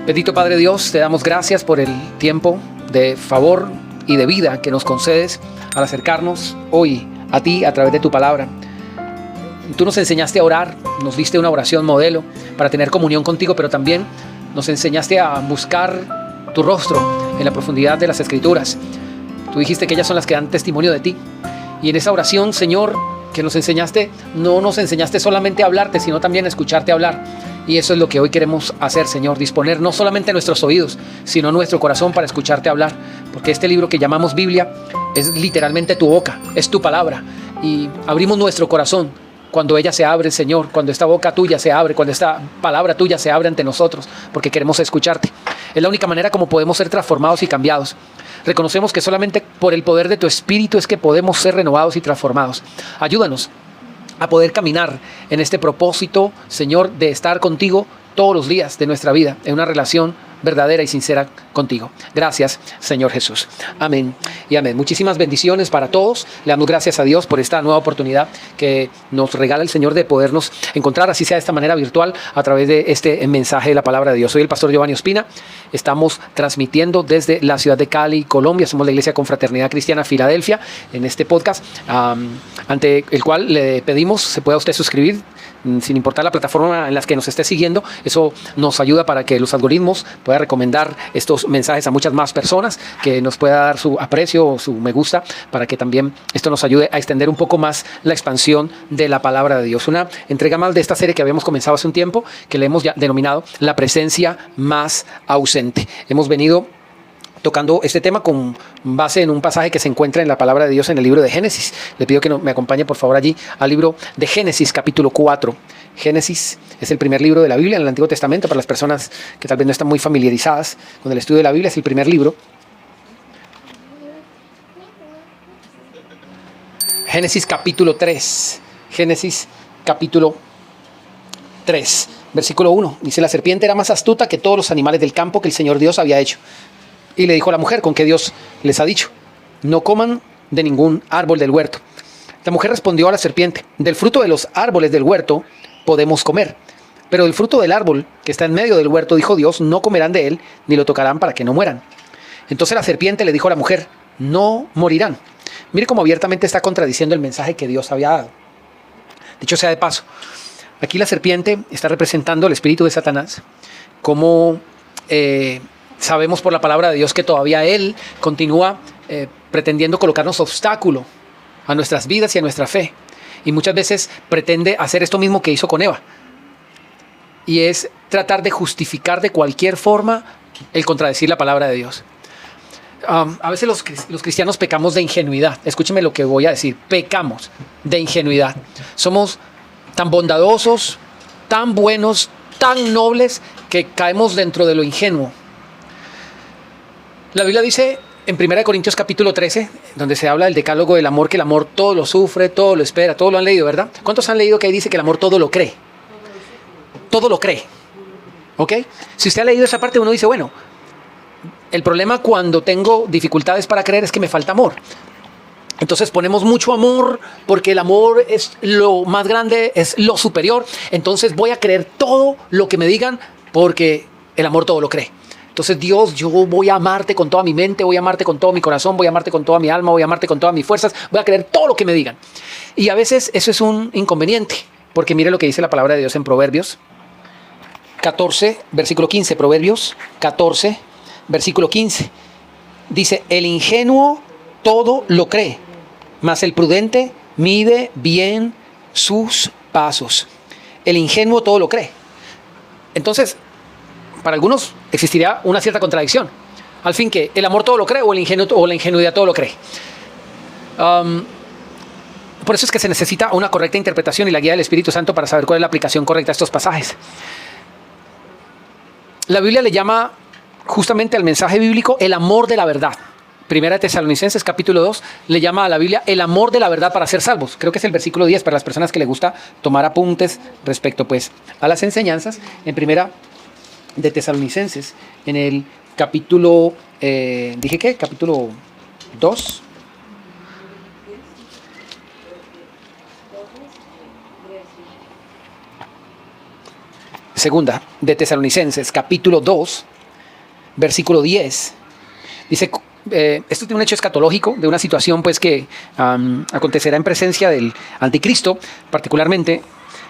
Bendito Padre Dios, te damos gracias por el tiempo de favor y de vida que nos concedes al acercarnos hoy a ti a través de tu palabra. Tú nos enseñaste a orar, nos diste una oración modelo para tener comunión contigo, pero también nos enseñaste a buscar tu rostro en la profundidad de las Escrituras. Tú dijiste que ellas son las que dan testimonio de ti. Y en esa oración, Señor, que nos enseñaste, no nos enseñaste solamente a hablarte, sino también a escucharte hablar. Y eso es lo que hoy queremos hacer, Señor, disponer no solamente nuestros oídos, sino nuestro corazón para escucharte hablar. Porque este libro que llamamos Biblia es literalmente tu boca, es tu palabra. Y abrimos nuestro corazón cuando ella se abre, Señor, cuando esta boca tuya se abre, cuando esta palabra tuya se abre ante nosotros, porque queremos escucharte. Es la única manera como podemos ser transformados y cambiados. Reconocemos que solamente por el poder de tu Espíritu es que podemos ser renovados y transformados. Ayúdanos a poder caminar en este propósito, Señor, de estar contigo todos los días de nuestra vida, en una relación verdadera y sincera contigo. Gracias, Señor Jesús. Amén y amén. Muchísimas bendiciones para todos. Le damos gracias a Dios por esta nueva oportunidad que nos regala el Señor de podernos encontrar, así sea de esta manera virtual, a través de este mensaje de la palabra de Dios. Soy el pastor Giovanni Ospina. Estamos transmitiendo desde la ciudad de Cali, Colombia. Somos la Iglesia Confraternidad Cristiana Filadelfia, en este podcast, ante el cual le pedimos se pueda usted suscribir, sin importar la plataforma en la que nos esté siguiendo. Eso nos ayuda para que los algoritmos puedan recomendar estos mensajes a muchas más personas, que nos pueda dar su aprecio o su me gusta, para que también esto nos ayude a extender un poco más la expansión de la palabra de Dios. Una entrega más de esta serie que habíamos comenzado hace un tiempo, que le hemos ya denominado La presencia más ausente. Hemos venido tocando este tema con base en un pasaje que se encuentra en la palabra de Dios en el libro de Génesis. Le pido que me acompañe por favor allí al libro de Génesis, capítulo 4. Génesis es el primer libro de la Biblia en el Antiguo Testamento. Para las personas que tal vez no están muy familiarizadas con el estudio de la Biblia, es el primer libro. Génesis capítulo 3. Génesis capítulo 3, versículo 1. Dice: la serpiente era más astuta que todos los animales del campo que el Señor Dios había hecho. Y le dijo a la mujer: ¿con qué Dios les ha dicho? No coman de ningún árbol del huerto. La mujer respondió a la serpiente: del fruto de los árboles del huerto podemos comer, pero del fruto del árbol que está en medio del huerto, dijo Dios, no comerán de él, ni lo tocarán para que no mueran. Entonces la serpiente le dijo a la mujer: no morirán. Mire cómo abiertamente está contradiciendo el mensaje que Dios había dado. Dicho sea de paso, aquí la serpiente está representando el espíritu de Satanás, como sabemos por la palabra de Dios que todavía él continúa pretendiendo colocarnos obstáculo a nuestras vidas y a nuestra fe. Y muchas veces pretende hacer esto mismo que hizo con Eva. Y es tratar de justificar de cualquier forma el contradecir la palabra de Dios. A veces los cristianos pecamos de ingenuidad. Escúcheme lo que voy a decir. Pecamos de ingenuidad. Somos tan bondadosos, tan buenos, tan nobles, que caemos dentro de lo ingenuo. La Biblia dice en 1 Corintios capítulo 13, donde se habla del decálogo del amor, que el amor todo lo sufre, todo lo espera, todo lo han leído, ¿verdad? ¿Cuántos han leído que ahí dice que el amor todo lo cree? Todo lo cree. ¿Ok? Si usted ha leído esa parte, uno dice, bueno, el problema cuando tengo dificultades para creer es que me falta amor. Entonces ponemos mucho amor porque el amor es lo más grande, es lo superior. Entonces voy a creer todo lo que me digan porque el amor todo lo cree. Entonces, Dios, yo voy a amarte con toda mi mente, voy a amarte con todo mi corazón, voy a amarte con toda mi alma, voy a amarte con todas mis fuerzas, voy a creer todo lo que me digan. Y a veces eso es un inconveniente, porque mire lo que dice la palabra de Dios en Proverbios 14, versículo 15. Proverbios 14, versículo 15. Dice: el ingenuo todo lo cree, mas el prudente mide bien sus pasos. El ingenuo todo lo cree. Entonces, para algunos existiría una cierta contradicción. Al fin, que el amor todo lo cree o el ingenuo o la ingenuidad todo lo cree. Por eso es que se necesita una correcta interpretación y la guía del Espíritu Santo para saber cuál es la aplicación correcta a estos pasajes. La Biblia le llama justamente al mensaje bíblico el amor de la verdad. Primera de Tesalonicenses capítulo 2 le llama a la Biblia el amor de la verdad para ser salvos. Creo que es el versículo 10 para las personas que les gusta tomar apuntes respecto pues a las enseñanzas. En Primera de Tesalonicenses, en el capítulo, capítulo 2. Segunda de Tesalonicenses, capítulo 2, versículo 10. Dice, esto tiene un hecho escatológico de una situación pues que acontecerá en presencia del anticristo particularmente.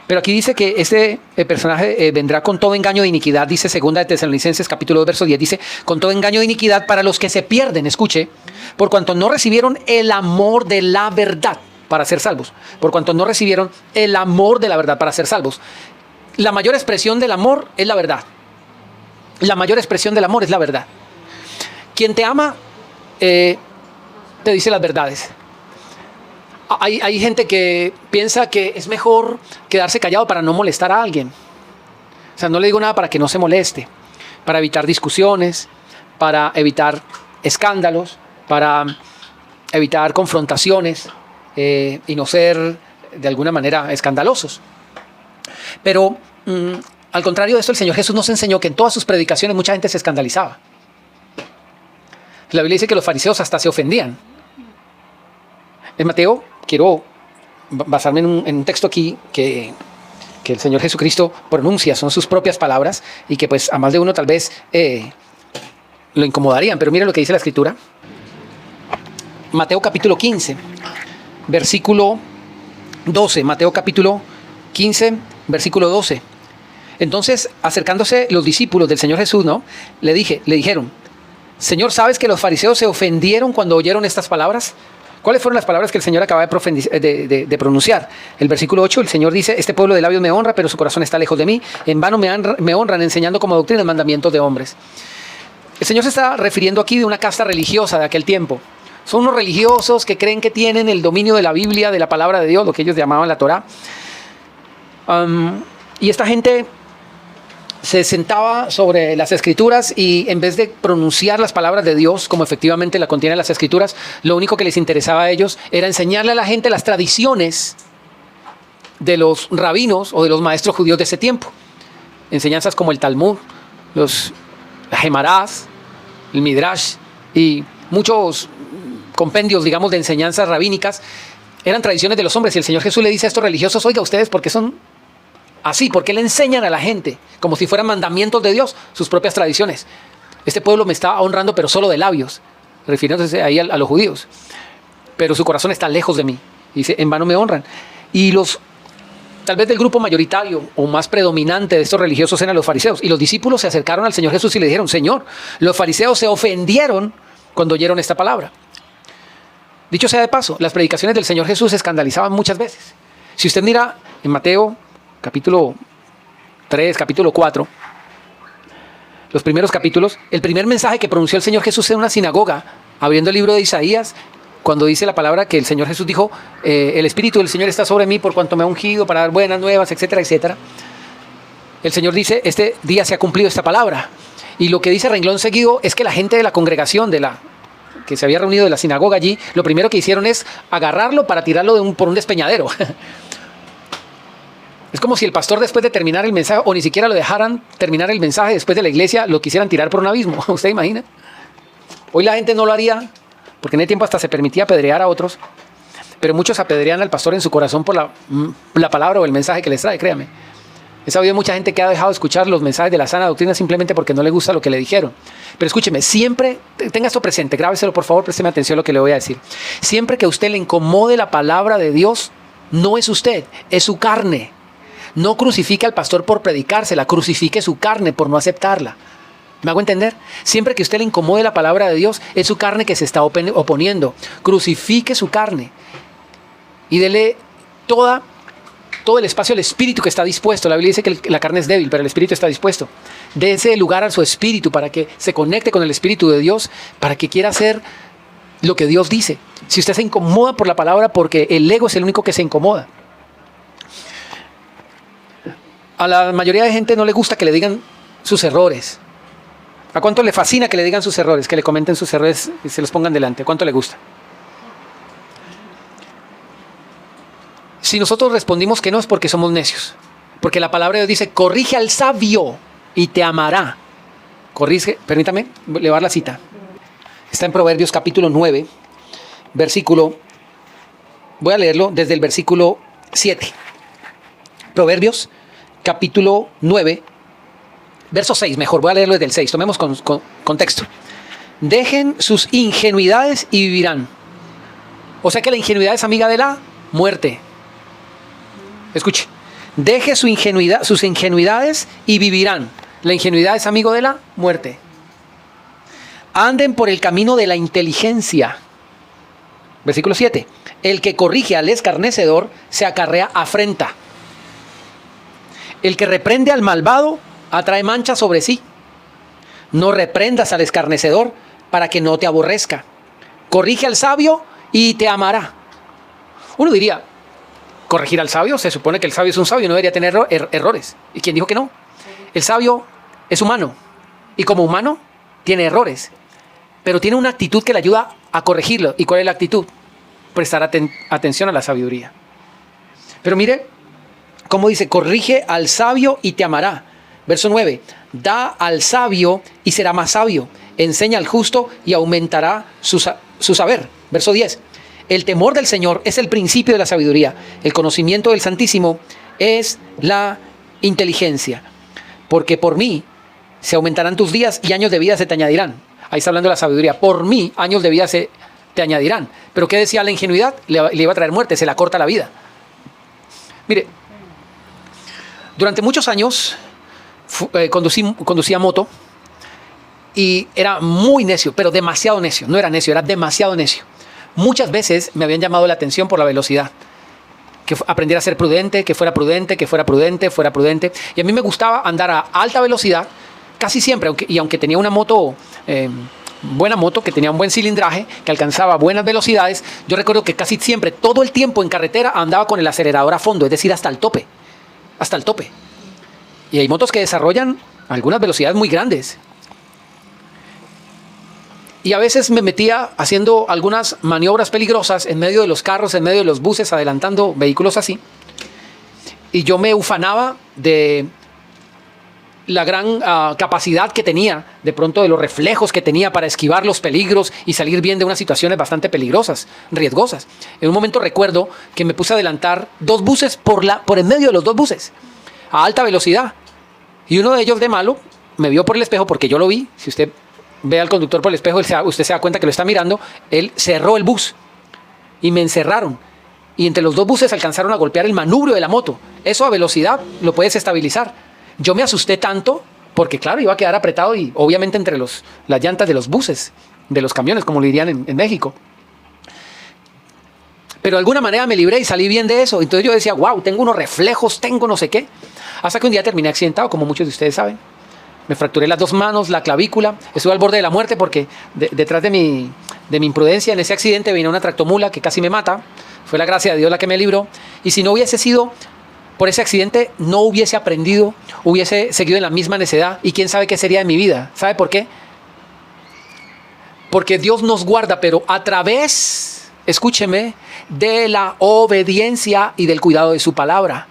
Pero aquí dice que este personaje vendrá con todo engaño de iniquidad, dice 2 de Tesalonicenses capítulo 2, verso 10, dice, con todo engaño de iniquidad para los que se pierden, escuche, por cuanto no recibieron el amor de la verdad para ser salvos, por cuanto no recibieron el amor de la verdad para ser salvos. La mayor expresión del amor es la verdad. La mayor expresión del amor es la verdad. Quien te ama, te dice las verdades. Hay gente que piensa que es mejor quedarse callado para no molestar a alguien. O sea, no le digo nada para que no se moleste, para evitar discusiones, para evitar escándalos, para evitar confrontaciones y no ser de alguna manera escandalosos. Pero al contrario de esto, el Señor Jesús nos enseñó que en todas sus predicaciones mucha gente se escandalizaba. La Biblia dice que los fariseos hasta se ofendían. En Mateo, quiero basarme en un texto aquí que el Señor Jesucristo pronuncia, son sus propias palabras y que pues a más de uno tal vez lo incomodarían, pero mire lo que dice la Escritura. Mateo capítulo 15, versículo 12, Mateo capítulo 15, versículo 12. Entonces, acercándose los discípulos del Señor Jesús, ¿no? Le dijeron, Señor, ¿sabes que los fariseos se ofendieron cuando oyeron estas palabras? ¿Cuáles fueron las palabras que el Señor acaba de pronunciar? El versículo 8, el Señor dice, este pueblo de labios me honra, pero su corazón está lejos de mí. En vano me honran enseñando como doctrina mandamientos de hombres. El Señor se está refiriendo aquí de una casta religiosa de aquel tiempo. Son unos religiosos que creen que tienen el dominio de la Biblia, de la palabra de Dios, lo que ellos llamaban la Torá. Y esta gente se sentaba sobre las Escrituras y en vez de pronunciar las palabras de Dios como efectivamente la contienen las Escrituras, lo único que les interesaba a ellos era enseñarle a la gente las tradiciones de los rabinos o de los maestros judíos de ese tiempo. Enseñanzas como el Talmud, los Gemarás, el Midrash y muchos compendios, digamos, de enseñanzas rabínicas eran tradiciones de los hombres. Y el Señor Jesús le dice a estos religiosos, oiga, ustedes, ¿por qué son así? ¿Por qué le enseñan a la gente como si fueran mandamientos de Dios sus propias tradiciones? Este pueblo me está honrando, pero solo de labios, refiriéndose ahí a los judíos. Pero su corazón está lejos de mí. Dice, en vano me honran. Y tal vez del grupo mayoritario o más predominante de estos religiosos eran los fariseos. Y los discípulos se acercaron al Señor Jesús y le dijeron, Señor, los fariseos se ofendieron cuando oyeron esta palabra. Dicho sea de paso, las predicaciones del Señor Jesús se escandalizaban muchas veces. Si usted mira en Mateo capítulo 3, capítulo 4, los primeros capítulos, el primer mensaje que pronunció el Señor Jesús en una sinagoga, abriendo el libro de Isaías, cuando dice la palabra que el Señor Jesús dijo, el Espíritu del Señor está sobre mí por cuanto me ha ungido para dar buenas nuevas, etcétera, etcétera. El Señor dice, este día se ha cumplido esta palabra. Y lo que dice renglón seguido es que la gente de la congregación, que se había reunido de la sinagoga allí, lo primero que hicieron es agarrarlo para tirarlo por un despeñadero. Es como si el pastor después de terminar el mensaje, o ni siquiera lo dejaran terminar el mensaje después de la iglesia, lo quisieran tirar por un abismo. ¿Usted imagina? Hoy la gente no lo haría, porque en ese tiempo hasta se permitía apedrear a otros, pero muchos apedrean al pastor en su corazón por la palabra o el mensaje que les trae, créame. He sabido mucha gente que ha dejado de escuchar los mensajes de la sana doctrina simplemente porque no le gusta lo que le dijeron. Pero escúcheme, siempre, tenga esto presente, grábeselo por favor, présteme atención a lo que le voy a decir. Siempre que a usted le incomode la palabra de Dios, no es usted, es su carne. No crucifique al pastor por predicársela, crucifique su carne por no aceptarla. ¿Me hago entender? Siempre que a usted le incomode la palabra de Dios, es su carne que se está oponiendo. Crucifique su carne y dele todo el espacio al espíritu que está dispuesto. La Biblia dice que la carne es débil, pero el espíritu está dispuesto. Dese lugar a su espíritu para que se conecte con el espíritu de Dios, para que quiera hacer lo que Dios dice. Si usted se incomoda por la palabra, porque el ego es el único que se incomoda. A la mayoría de gente no le gusta que le digan sus errores. ¿A cuánto le fascina que le digan sus errores, que le comenten sus errores y se los pongan delante? ¿A cuánto le gusta? Si nosotros respondimos que no, es porque somos necios. Porque la palabra de Dios dice, corrige al sabio y te amará. Corrige, permítame levar la cita. Está en Proverbios capítulo 9, versículo, voy a leerlo desde el versículo 7. Proverbios capítulo 9, Verso 6, mejor, voy a leerlo desde el 6, tomemos contexto. Dejen sus ingenuidades y vivirán. O sea que la ingenuidad es amiga de la muerte. Escuche, deje sus ingenuidades y vivirán. La ingenuidad es amigo de la muerte. Anden por el camino de la inteligencia. Versículo 7. El que corrige al escarnecedor se acarrea afrenta. El que reprende al malvado atrae mancha sobre sí. No reprendas al escarnecedor para que no te aborrezca. Corrige al sabio y te amará. Uno diría, corregir al sabio, se supone que el sabio es un sabio, no debería tener errores. ¿Y quién dijo que no? El sabio es humano y como humano tiene errores, pero tiene una actitud que le ayuda a corregirlo. ¿Y cuál es la actitud? Prestar atención a la sabiduría. Pero mire cómo dice, corrige al sabio y te amará. Verso 9, da al sabio y será más sabio. Enseña al justo y aumentará su saber. Verso 10, el temor del Señor es el principio de la sabiduría. El conocimiento del Santísimo es la inteligencia. Porque por mí se aumentarán tus días y años de vida se te añadirán. Ahí está hablando de la sabiduría. Por mí años de vida se te añadirán. Pero ¿qué decía la ingenuidad? Le iba a traer muerte, se la corta la vida. Mire, durante muchos años conducía moto y era muy necio, pero demasiado necio. No era necio, era demasiado necio. Muchas veces me habían llamado la atención por la velocidad. Que aprendiera a ser prudente, que fuera prudente, que fuera prudente, fuera prudente. Y a mí me gustaba andar a alta velocidad, casi siempre, aunque tenía una moto, buena moto, que tenía un buen cilindraje, que alcanzaba buenas velocidades, yo recuerdo que casi siempre, todo el tiempo en carretera, andaba con el acelerador a fondo, es decir, hasta el tope. Hasta el tope. Y hay motos que desarrollan algunas velocidades muy grandes. Y a veces me metía haciendo algunas maniobras peligrosas en medio de los carros, en medio de los buses, adelantando vehículos así. Y yo me ufanaba de la gran capacidad que tenía, de pronto de los reflejos que tenía para esquivar los peligros y salir bien de unas situaciones bastante peligrosas, riesgosas. En un momento recuerdo que me puse a adelantar dos buses por en medio de los dos buses, a alta velocidad. Y uno de ellos de malo me vio por el espejo, porque yo lo vi. Si usted ve al conductor por el espejo, usted se da cuenta que lo está mirando. Él cerró el bus y me encerraron. Y entre los dos buses alcanzaron a golpear el manubrio de la moto. Eso a velocidad lo puedes estabilizar. Yo me asusté tanto porque, claro, iba a quedar apretado y obviamente entre las llantas de los buses, de los camiones, como le dirían en México. Pero de alguna manera me libré y salí bien de eso. Entonces yo decía, wow, tengo unos reflejos, tengo no sé qué. Hasta que un día terminé accidentado, como muchos de ustedes saben. Me fracturé las dos manos, la clavícula. Estuve al borde de la muerte porque detrás de mi imprudencia en ese accidente venía una tractomula que casi me mata. Fue la gracia de Dios la que me libró. Y si no hubiese sido por ese accidente, no hubiese aprendido, hubiese seguido en la misma necedad. Y quién sabe qué sería de mi vida. ¿Sabe por qué? Porque Dios nos guarda, pero a través, escúcheme, de la obediencia y del cuidado de su palabra.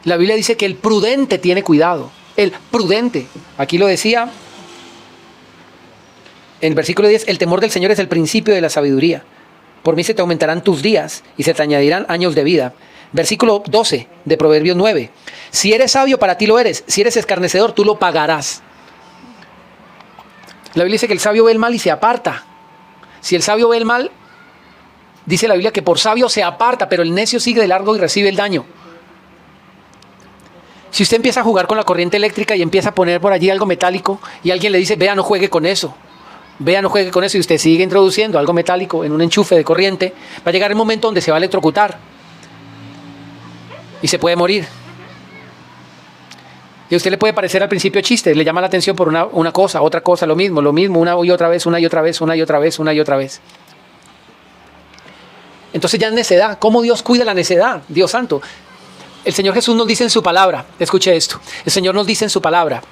La Biblia dice que el prudente tiene cuidado. El prudente. Aquí lo decía en el versículo 10. El temor del Señor es el principio de la sabiduría. Por mí se te aumentarán tus días y se te añadirán años de vida. Versículo 12 de Proverbios 9. Si eres sabio, para ti lo eres. Si eres escarnecedor, tú lo pagarás. La Biblia dice que el sabio ve el mal y se aparta. Si el sabio ve el mal, dice la Biblia que por sabio se aparta, pero el necio sigue de largo y recibe el daño. Si usted empieza a jugar con la corriente eléctrica y empieza a poner por allí algo metálico y alguien le dice, vea, no juegue con eso, vea, no juegue con eso, y usted sigue introduciendo algo metálico en un enchufe de corriente, va a llegar el momento donde se va a electrocutar y se puede morir. Y a usted le puede parecer al principio chiste, le llama la atención por una cosa, otra cosa, lo mismo, una y otra vez, una y otra vez, una y otra vez, una y otra vez. Entonces ya es necedad. ¿Cómo Dios cuida la necedad? Dios santo. El Señor Jesús nos dice en su palabra, escuche esto, el Señor nos dice en su palabra,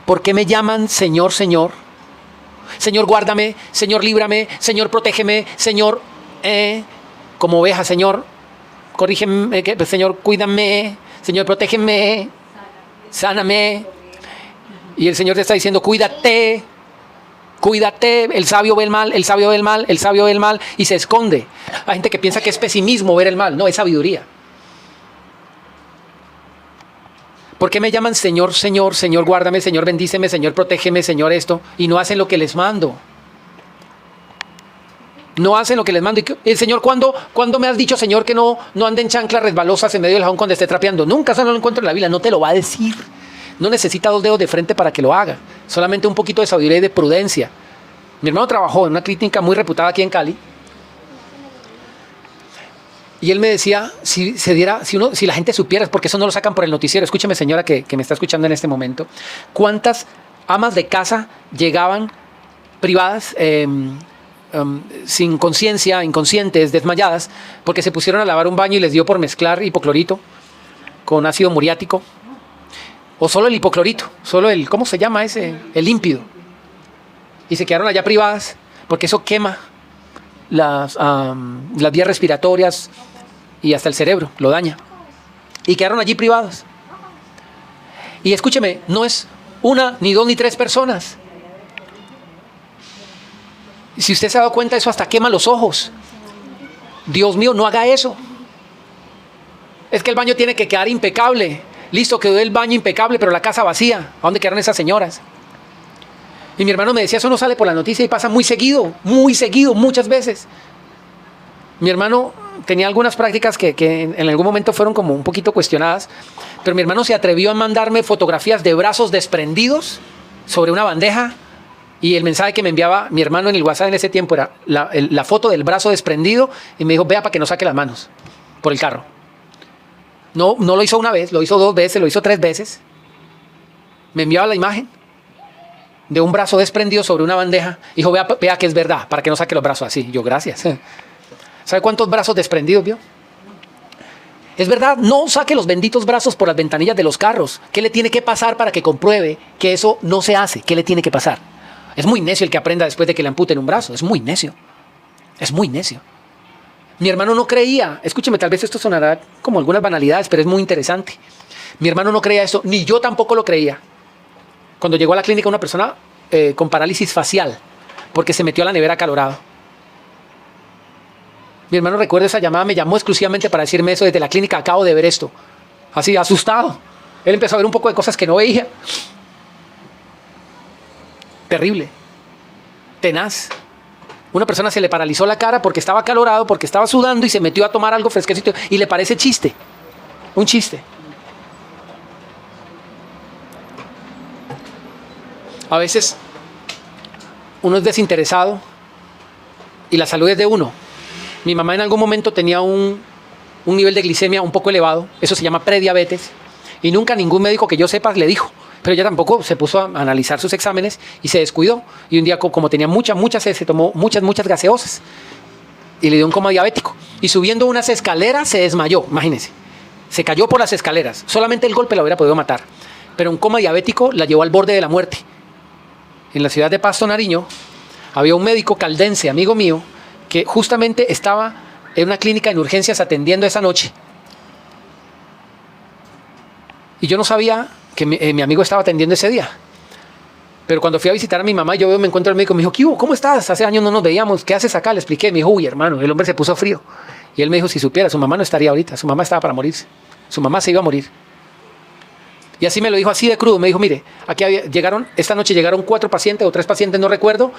¿por qué me llaman Señor, Señor? Señor, guárdame, Señor, líbrame, Señor, protégeme, Señor, como oveja, Señor, corrígeme, Señor, cuídame, Señor, protégeme, sáname. Y el Señor te está diciendo, cuídate, cuídate. El sabio ve el mal, el sabio ve el mal, el sabio ve el mal y se esconde. Hay gente que piensa que es pesimismo ver el mal, no, es sabiduría. ¿Por qué me llaman Señor, Señor, Señor, guárdame, Señor, bendíceme, Señor, protégeme, Señor, esto? Y no hacen lo que les mando. No hacen lo que les mando. Y el Señor, ¿cuándo me has dicho, Señor, que no ande en chanclas resbalosas en medio del jabón cuando esté trapeando? Nunca, eso no lo encuentro en la Biblia. No te lo va a decir. No necesita 2 dedos de frente para que lo haga. Solamente un poquito de sabiduría y de prudencia. Mi hermano trabajó en una clínica muy reputada aquí en Cali. Y él me decía, si la gente supiera, porque eso no lo sacan por el noticiero. Escúcheme, señora, que me está escuchando en este momento. ¿Cuántas amas de casa llegaban privadas, sin conciencia, inconscientes, desmayadas, porque se pusieron a lavar un baño y les dio por mezclar hipoclorito con ácido muriático? O solo el hipoclorito, solo el, ¿cómo se llama ese? El límpido. Y se quedaron allá privadas, porque eso quema las vías respiratorias y hasta el cerebro, lo daña. Y quedaron allí privados. Y escúcheme, no es 1, ni 2, ni 3 personas. Si usted se ha dado cuenta, eso hasta quema los ojos. Dios mío, no haga eso. Es que el baño tiene que quedar impecable. Listo, quedó el baño impecable, pero la casa vacía. ¿A dónde quedaron esas señoras? Y mi hermano me decía, eso no sale por la noticia y pasa muy seguido, muchas veces. Mi hermano tenía algunas prácticas que en algún momento fueron como un poquito cuestionadas, pero mi hermano se atrevió a mandarme fotografías de brazos desprendidos sobre una bandeja, y el mensaje que me enviaba mi hermano en el WhatsApp en ese tiempo era la foto del brazo desprendido, y me dijo, vea para que no saque las manos por el carro. No lo hizo una vez, lo hizo 2 veces, lo hizo 3 veces. Me enviaba la imagen de un brazo desprendido sobre una bandeja. Dijo, vea que es verdad, para que no saque los brazos así. Yo, gracias. ¿Sabe cuántos brazos desprendidos vio? Es verdad, no saque los benditos brazos por las ventanillas de los carros. ¿Qué le tiene que pasar para que compruebe que eso no se hace? ¿Qué le tiene que pasar? Es muy necio el que aprenda después de que le amputen un brazo. Es muy necio. Es muy necio. Mi hermano no creía. Escúcheme, tal vez esto sonará como algunas banalidades, pero es muy interesante. Mi hermano no creía eso, ni yo tampoco lo creía. Cuando llegó a la clínica una persona con parálisis facial, porque se metió a la nevera acalorado. Mi hermano, recuerda esa llamada, me llamó exclusivamente para decirme eso. Desde la clínica acabo de ver esto. Así, asustado. Él empezó a ver un poco de cosas que no veía. Terrible. Tenaz. Una persona se le paralizó la cara porque estaba acalorado, porque estaba sudando y se metió a tomar algo fresquecito y le parece chiste. Un chiste. A veces uno es desinteresado y la salud es de uno. Mi mamá en algún momento tenía un nivel de glicemia un poco elevado, eso se llama prediabetes, y nunca ningún médico que yo sepa le dijo, pero ella tampoco se puso a analizar sus exámenes y se descuidó. Y un día, como tenía mucha sed, se tomó muchas gaseosas y le dio un coma diabético. Y subiendo unas escaleras se desmayó, imagínense. Se cayó por las escaleras, solamente el golpe la hubiera podido matar, pero un coma diabético la llevó al borde de la muerte. En la ciudad de Pasto, Nariño, había un médico caldense, amigo mío, que justamente estaba en una clínica en urgencias atendiendo esa noche. Y yo no sabía que mi amigo estaba atendiendo ese día. Pero cuando fui a visitar a mi mamá, me encuentro al médico, me dijo, ¿qué hubo? ¿Cómo estás? Hace años no nos veíamos, ¿qué haces acá? Le expliqué, me dijo, uy, hermano, el hombre se puso frío. Y él me dijo, si supiera, su mamá no estaría ahorita, su mamá estaba para morirse. Su mamá se iba a morir. Y así me lo dijo, así de crudo. Me dijo, mire, esta noche llegaron 4 pacientes o 3 pacientes, no recuerdo,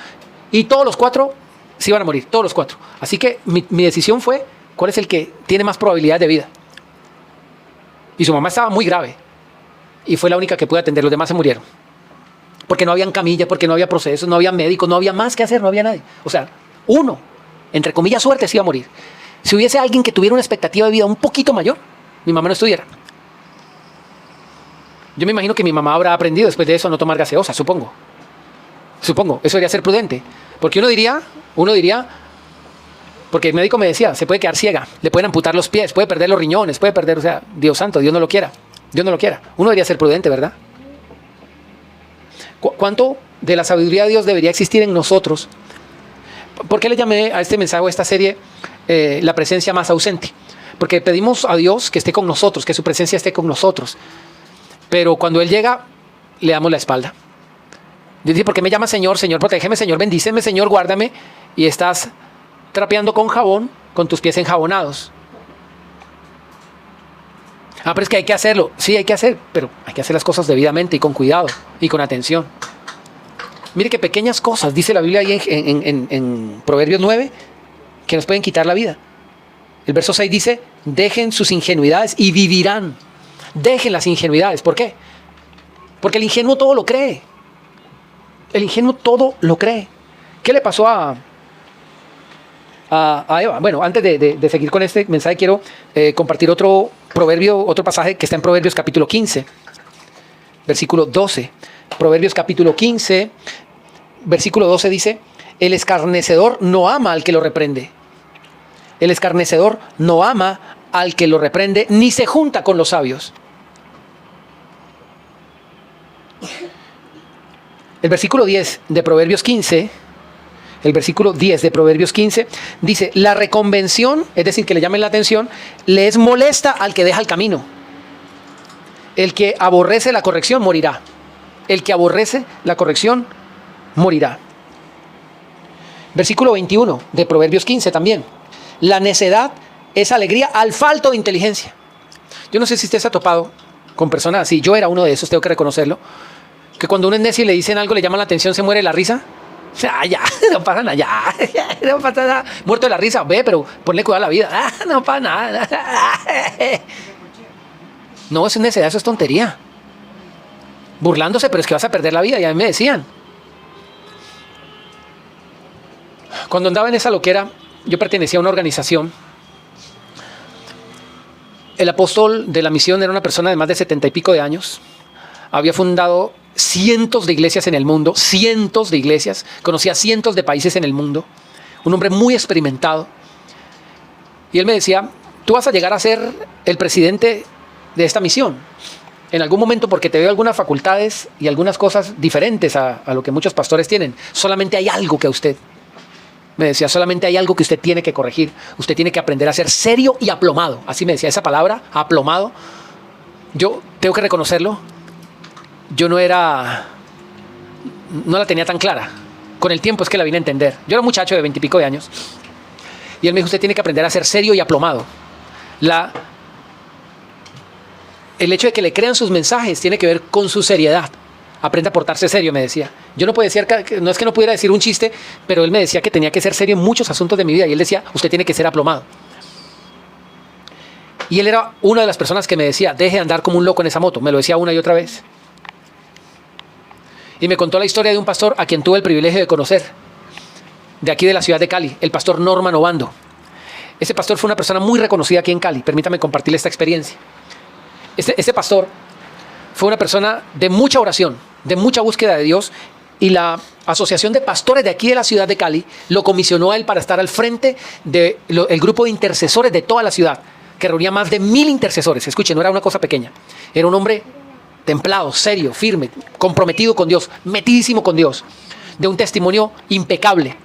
y todos los 4 se iban a morir, todos los 4. Así que mi decisión fue, ¿cuál es el que tiene más probabilidad de vida? Y su mamá estaba muy grave, y fue la única que pude atender, los demás se murieron. Porque no habían camillas, porque no había procesos, no había médicos, no había más que hacer, no había nadie. O sea, uno, entre comillas, suerte, se iba a morir. Si hubiese alguien que tuviera una expectativa de vida un poquito mayor, mi mamá no estuviera. Yo me imagino que mi mamá habrá aprendido después de eso a no tomar gaseosa, supongo. Supongo, eso debería ser prudente. Porque uno diría, porque el médico me decía, se puede quedar ciega, le pueden amputar los pies, puede perder los riñones, puede perder, o sea, Dios santo, Dios no lo quiera. Dios no lo quiera. Uno debería ser prudente, ¿verdad? ¿Cuánto de la sabiduría de Dios debería existir en nosotros? ¿Por qué le llamé a este mensaje, a esta serie, la presencia más ausente? Porque pedimos a Dios que esté con nosotros, que su presencia esté con nosotros. Pero cuando Él llega, le damos la espalda. Dios dice, ¿por qué me llamas Señor? Señor, protégeme, Señor, bendíceme, Señor, guárdame. Y estás trapeando con jabón, con tus pies enjabonados. Ah, pero es que hay que hacerlo. Sí, hay que hacer, pero hay que hacer las cosas debidamente y con cuidado y con atención. Mire qué pequeñas cosas dice la Biblia ahí en Proverbios 9 que nos pueden quitar la vida. El verso 6 dice, dejen sus ingenuidades y vivirán. Dejen las ingenuidades. ¿Por qué? Porque el ingenuo todo lo cree. El ingenuo todo lo cree. ¿Qué le pasó a Eva? Bueno, antes de seguir con este mensaje, quiero compartir otro proverbio, otro pasaje que está en Proverbios capítulo 15, versículo 12. Proverbios capítulo 15, versículo 12 dice, el escarnecedor no ama al que lo reprende. El escarnecedor no ama al que lo reprende, ni se junta con los sabios. El versículo 10 de Proverbios 15, el versículo 10 de Proverbios 15 dice, la reconvención, es decir, que le llamen la atención, le es molesta al que deja el camino. El que aborrece la corrección morirá. El que aborrece la corrección morirá. Versículo 21 de Proverbios 15 también. La necedad es alegría al falto de inteligencia. Yo no sé si usted se ha topado con personas así. Yo era uno de esos, tengo que reconocerlo. Que cuando uno es necio y le dicen algo, le llama la atención, se muere la risa. Ya, no pasa nada, ya, no pasa nada. Muerto de la risa, ve, pero ponle cuidado a la vida. No pasa nada. No, eso es necedad, eso es tontería. Burlándose, pero es que vas a perder la vida, y a mí me decían. Cuando andaba en esa loquera, yo pertenecía a una organización. El apóstol de la misión era una persona de más de 70 y pico de años. Había fundado cientos de iglesias en el mundo, cientos de iglesias. Conocía cientos de países en el mundo. Un hombre muy experimentado. Y él me decía, tú vas a llegar a ser el presidente de esta misión. En algún momento, porque te veo algunas facultades y algunas cosas diferentes a lo que muchos pastores tienen. Solamente hay algo que usted... Me decía, solamente hay algo que usted tiene que corregir. Usted tiene que aprender a ser serio y aplomado. Así me decía esa palabra, aplomado. Yo tengo que reconocerlo. Yo no la tenía tan clara. Con el tiempo es que la vine a entender. Yo era un muchacho de 20 y pico de años. Y él me dijo, usted tiene que aprender a ser serio y aplomado. El hecho de que le crean sus mensajes tiene que ver con su seriedad. Aprende a portarse serio, me decía. Yo no podía decir, no es que no pudiera decir un chiste, pero él me decía que tenía que ser serio en muchos asuntos de mi vida. Y él decía, usted tiene que ser aplomado. Y él era una de las personas que me decía, deje de andar como un loco en esa moto. Me lo decía una y otra vez. Y me contó la historia de un pastor a quien tuve el privilegio de conocer, de aquí de la ciudad de Cali, el pastor Norman Obando. Ese pastor fue una persona muy reconocida aquí en Cali. Permítame compartirle esta experiencia. Este pastor fue una persona de mucha oración, de mucha búsqueda de Dios, y la Asociación de Pastores de aquí de la ciudad de Cali lo comisionó a él para estar al frente del grupo de intercesores de toda la ciudad, que reunía más de 1000 intercesores. Escuchen, no era una cosa pequeña. Era un hombre templado, serio, firme, comprometido con Dios, metidísimo con Dios, de un testimonio impecable.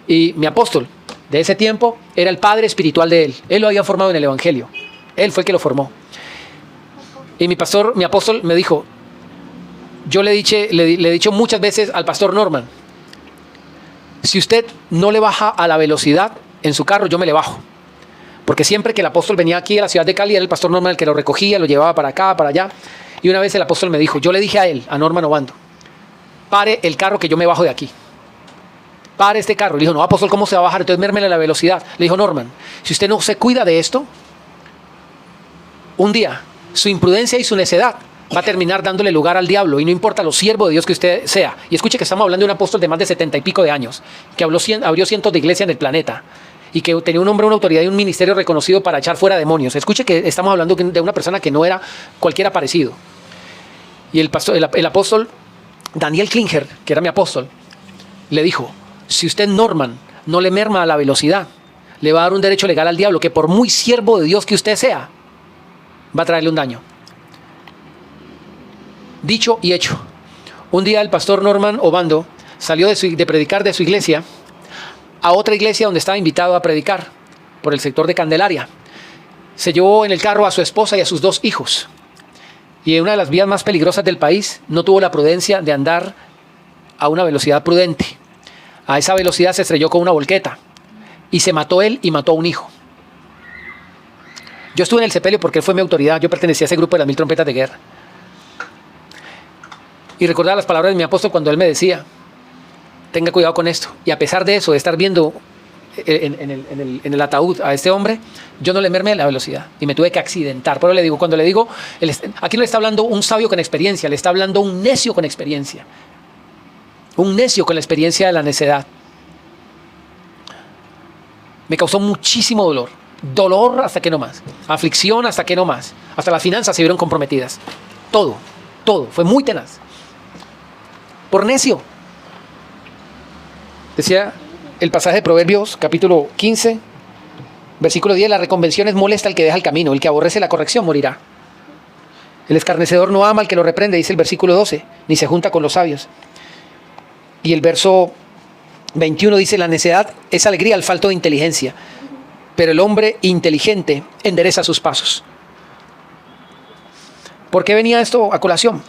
Y mi apóstol de ese tiempo era el padre espiritual de él. Él lo había formado en el Evangelio. Él fue el que lo formó. Y mi apóstol me dijo, yo le he dicho muchas veces al pastor Norman, si usted no le baja a la velocidad en su carro, yo me le bajo. Porque siempre que el apóstol venía aquí a la ciudad de Cali, era el pastor Norman el que lo recogía, lo llevaba para acá, para allá. Y una vez el apóstol me dijo, yo le dije a él, a Norman Obando, pare el carro que yo me bajo de aquí. Pare este carro. Le dijo, no, apóstol, ¿cómo se va a bajar? Entonces mérmele la velocidad. Le dijo, Norman, si usted no se cuida de esto, un día su imprudencia y su necedad va a terminar dándole lugar al diablo, y no importa lo siervo de Dios que usted sea. Y escuche que estamos hablando de un apóstol de más de 70 y pico de años, que abrió cientos de iglesias en el planeta, y que tenía un hombre, una autoridad y un ministerio reconocido para echar fuera demonios. Escuche que estamos hablando de una persona que no era cualquiera parecido. Y el apóstol Daniel Klinger, que era mi apóstol, le dijo, si usted, Norman, no le merma a la velocidad, le va a dar un derecho legal al diablo, que por muy siervo de Dios que usted sea, va a traerle un daño. Dicho y hecho. Un día el pastor Norman Obando salió de predicar de su iglesia a otra iglesia donde estaba invitado a predicar, por el sector de Candelaria. Se llevó en el carro a su esposa y a sus 2 hijos. Y en una de las vías más peligrosas del país no tuvo la prudencia de andar a una velocidad prudente. A esa velocidad se estrelló con una volqueta y se mató él y mató a un hijo. Yo estuve en el sepelio porque él fue mi autoridad. Yo pertenecía a ese grupo de las 1000 trompetas de guerra. Y recordaba las palabras de mi apóstol cuando él me decía, tenga cuidado con esto. Y a pesar de eso, de estar viendo en el ataúd a este hombre, yo no le mermé la velocidad y me tuve que accidentar. Por eso le digo, cuando le digo, aquí no le está hablando un sabio con experiencia, le está hablando un necio con experiencia. Un necio con la experiencia de la necedad. Me causó muchísimo dolor. Dolor hasta que no más. Aflicción hasta que no más. Hasta las finanzas se vieron comprometidas. Todo. Fue muy tenaz. Por necio. Decía el pasaje de Proverbios, capítulo 15, versículo 10, la reconvención es molesta al que deja el camino, el que aborrece la corrección morirá. El escarnecedor no ama al que lo reprende, dice el versículo 12, ni se junta con los sabios. Y el verso 21 dice, la necedad es alegría al falto de inteligencia, pero el hombre inteligente endereza sus pasos. ¿Por qué venía esto a colación?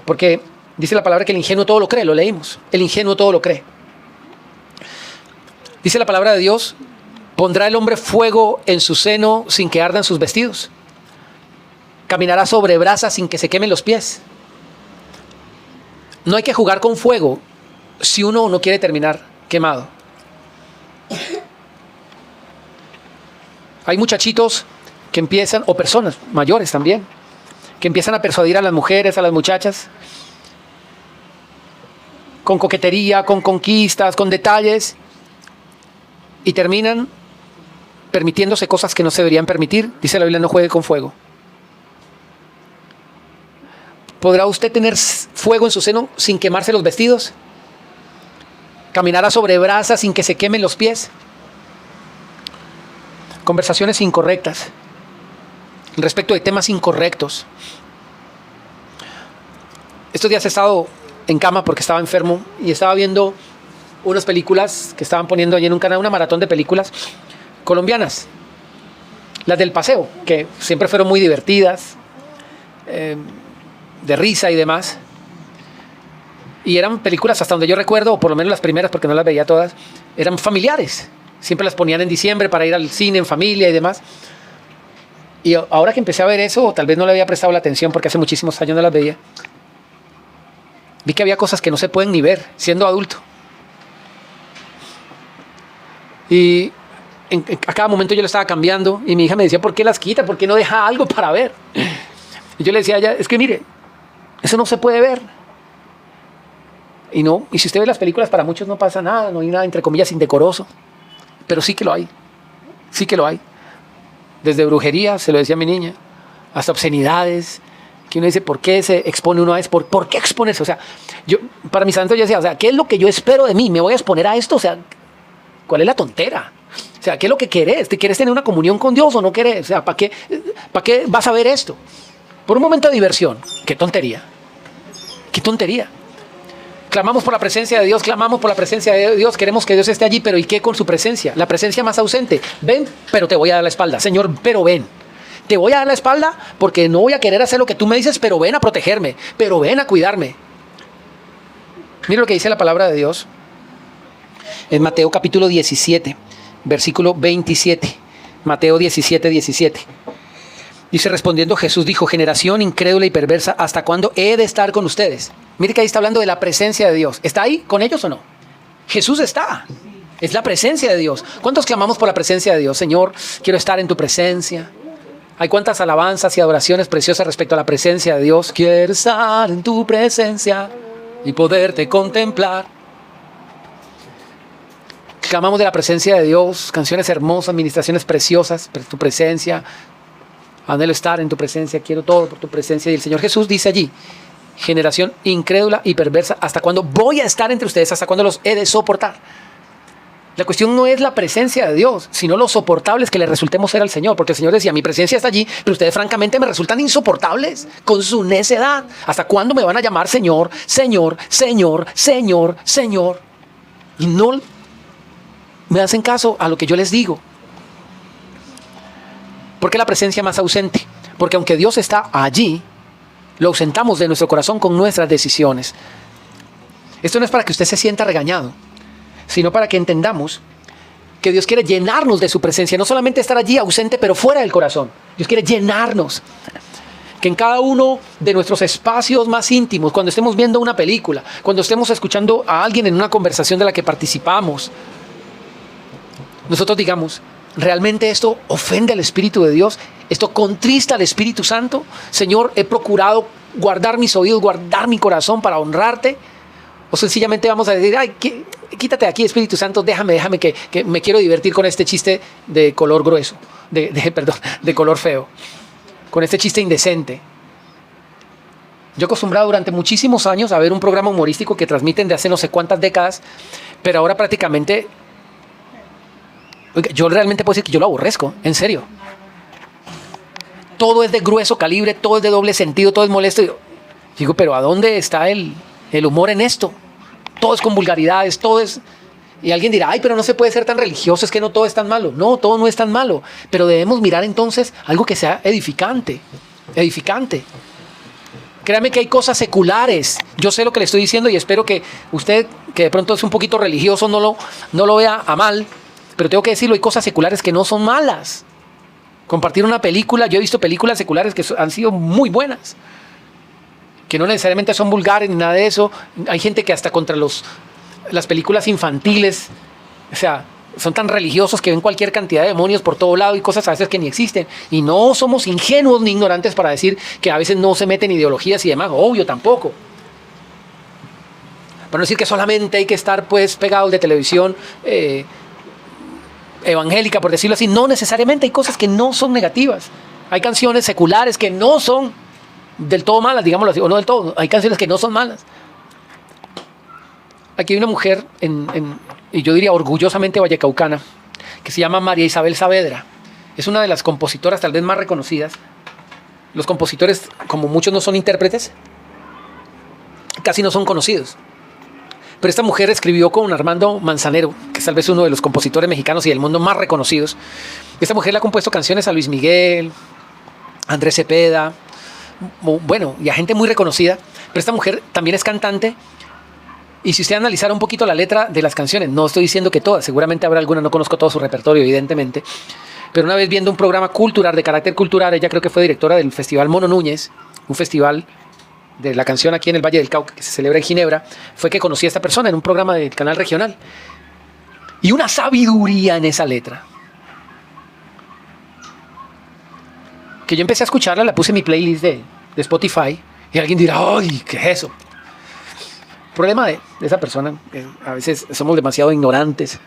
Porque dice la palabra que el ingenuo todo lo cree, lo leímos. El ingenuo todo lo cree. Dice la palabra de Dios, pondrá el hombre fuego en su seno sin que ardan sus vestidos. Caminará sobre brasas sin que se quemen los pies. No hay que jugar con fuego si uno no quiere terminar quemado. Hay muchachitos que empiezan, o personas mayores también, que empiezan a persuadir a las mujeres, a las muchachas, con coquetería, con conquistas, con detalles, y terminan permitiéndose cosas que no se deberían permitir. Dice la Biblia, no juegue con fuego. ¿Podrá usted tener fuego en su seno sin quemarse los vestidos? ¿Caminará sobre brasas sin que se quemen los pies? Conversaciones incorrectas respecto de temas incorrectos. Estos días he estado en cama porque estaba enfermo y estaba viendo unas películas que estaban poniendo allí en un canal, una maratón de películas colombianas, las del paseo, que siempre fueron muy divertidas, de risa y demás, y eran películas, hasta donde yo recuerdo, o por lo menos las primeras porque no las veía todas, eran familiares, siempre las ponían en diciembre para ir al cine en familia y demás. Y ahora que empecé a ver eso, tal vez no le había prestado la atención porque hace muchísimos años no las veía, vi que había cosas que no se pueden ni ver siendo adulto. Y a cada momento yo le estaba cambiando y mi hija me decía, ¿por qué las quita? ¿Por qué no deja algo para ver? Y yo le decía a ella, es que mire, eso no se puede ver. Y si usted ve las películas, para muchos no pasa nada, no hay nada entre comillas indecoroso, pero sí que lo hay, sí que lo hay. Desde brujería, se lo decía a mi niña, hasta obscenidades, que uno dice, ¿por qué se expone uno a eso? ¿Por qué exponerse? O sea, para mis santos yo decía, o sea, ¿qué es lo que yo espero de mí? ¿Me voy a exponer a esto? O sea, ¿cuál es la tontera? O sea, ¿qué es lo que querés? ¿Te quieres tener una comunión con Dios o no querés? O sea, ¿para qué vas a ver esto? Por un momento de diversión. ¡Qué tontería! ¡Qué tontería! Clamamos por la presencia de Dios, clamamos por la presencia de Dios, queremos que Dios esté allí, pero ¿y qué con su presencia? La presencia más ausente. Ven, pero te voy a dar la espalda. Señor, pero ven. Te voy a dar la espalda porque no voy a querer hacer lo que tú me dices, pero ven a protegerme, pero ven a cuidarme. Mira lo que dice la palabra de Dios en Mateo capítulo 17, versículo 27. Mateo 17, 17. Dice, respondiendo Jesús dijo, generación incrédula y perversa, ¿hasta cuándo he de estar con ustedes? Mire que ahí está hablando de la presencia de Dios. ¿Está ahí con ellos o no? Jesús está. Es la presencia de Dios. ¿Cuántos clamamos por la presencia de Dios? Señor, quiero estar en tu presencia. Hay cuántas alabanzas y adoraciones preciosas respecto a la presencia de Dios. Quiero estar en tu presencia y poderte contemplar. Clamamos de la presencia de Dios, canciones hermosas, ministraciones preciosas, tu presencia. Anhelo estar en tu presencia, quiero todo por tu presencia. Y el Señor Jesús dice allí, generación incrédula y perversa, ¿hasta cuándo voy a estar entre ustedes? ¿Hasta cuándo los he de soportar? La cuestión no es la presencia de Dios, sino lo soportables que le resultemos ser al Señor. Porque el Señor decía, mi presencia está allí, pero ustedes francamente me resultan insoportables con su necedad. ¿Hasta cuándo me van a llamar Señor, Señor, Señor, Señor, Señor? Y no me hacen caso a lo que yo les digo. ¿Por qué la presencia más ausente? Porque aunque Dios está allí, lo ausentamos de nuestro corazón con nuestras decisiones. Esto no es para que usted se sienta regañado, sino para que entendamos que Dios quiere llenarnos de su presencia, no solamente estar allí ausente, pero fuera del corazón. Dios quiere llenarnos. Que en cada uno de nuestros espacios más íntimos, cuando estemos viendo una película, cuando estemos escuchando a alguien en una conversación de la que participamos, nosotros digamos, ¿realmente esto ofende al Espíritu de Dios? ¿Esto contrista al Espíritu Santo? Señor, he procurado guardar mis oídos, guardar mi corazón para honrarte. O sencillamente vamos a decir, ay, quítate de aquí, Espíritu Santo, déjame que me quiero divertir con este chiste de color grueso, de color feo, con este chiste indecente. Yo he acostumbrado durante muchísimos años a ver un programa humorístico que transmiten de hace no sé cuántas décadas, pero ahora prácticamente, yo realmente puedo decir que yo lo aborrezco, en serio. Todo es de grueso calibre, todo es de doble sentido, todo es molesto. Yo digo, pero ¿a dónde está el humor en esto? Todo es con vulgaridades, todo es... Y alguien dirá, ay, pero no se puede ser tan religioso, es que no todo es tan malo. No, todo no es tan malo, pero debemos mirar entonces algo que sea edificante. Créame que hay cosas seculares. Yo sé lo que le estoy diciendo y espero que usted, que de pronto es un poquito religioso, no lo vea a mal, pero tengo que decirlo, hay cosas seculares que no son malas. Compartir una película, yo he visto películas seculares que han sido muy buenas, que no necesariamente son vulgares ni nada de eso. Hay gente que hasta contra las películas infantiles, o sea, son tan religiosos que ven cualquier cantidad de demonios por todo lado y cosas a veces que ni existen. Y no somos ingenuos ni ignorantes para decir que a veces no se meten ideologías y demás. Obvio, tampoco. Para no decir que solamente hay que estar pues pegados de televisión evangélica, por decirlo así. No necesariamente, hay cosas que no son negativas. Hay canciones seculares que no son del todo malas, digámoslo así, o no del todo. Hay canciones que no son malas. Aquí hay una mujer, y yo diría orgullosamente vallecaucana, que se llama María Isabel Saavedra. Es una de las compositoras tal vez más reconocidas. Los compositores, como muchos no son intérpretes, casi no son conocidos. Pero esta mujer escribió con Armando Manzanero, que es tal vez uno de los compositores mexicanos y del mundo más reconocidos. Esta mujer le ha compuesto canciones a Luis Miguel, a Andrés Cepeda, bueno, y a gente muy reconocida. Pero esta mujer también es cantante. Y si usted analizara un poquito la letra de las canciones, no estoy diciendo que todas, seguramente habrá alguna, no conozco todo su repertorio, evidentemente. Pero una vez viendo un programa cultural, de carácter cultural, ella creo que fue directora del Festival Mono Núñez, un festival de la canción aquí en el Valle del Cauca, que se celebra en Ginebra, fue que conocí a esta persona en un programa del canal regional. Y una sabiduría en esa letra, que yo empecé a escucharla, la puse en mi playlist de Spotify, y alguien dirá, ¡ay, qué es eso! El problema de esa persona, a veces somos demasiado ignorantes.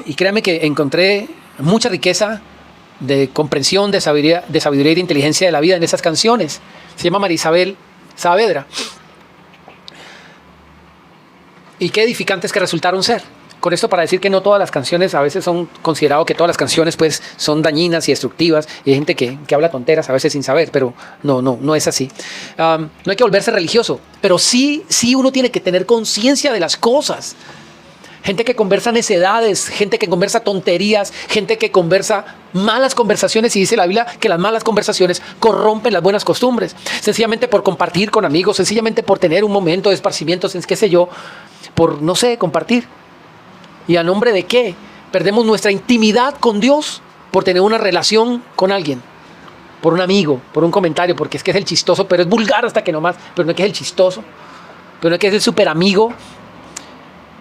Y créanme que encontré mucha riqueza de comprensión, de sabiduría y de inteligencia de la vida en esas canciones. Se llama María Isabel Saavedra. Y qué edificantes que resultaron ser. Con esto para decir que no todas las canciones, a veces son considerado que todas las canciones pues son dañinas y destructivas. Y hay gente que habla tonteras a veces sin saber, pero no es así. No hay que volverse religioso, pero sí uno tiene que tener conciencia de las cosas. Gente que conversa necedades, gente que conversa tonterías, gente que conversa malas conversaciones, y dice la Biblia que las malas conversaciones corrompen las buenas costumbres. Sencillamente por compartir con amigos, sencillamente por tener un momento de esparcimiento, qué sé yo, por, no sé, compartir. ¿Y a nombre de qué? Perdemos nuestra intimidad con Dios por tener una relación con alguien, por un amigo, por un comentario, porque es que es el chistoso, pero es vulgar hasta que no más, pero no es que es el chistoso, pero no es que es el súper amigo.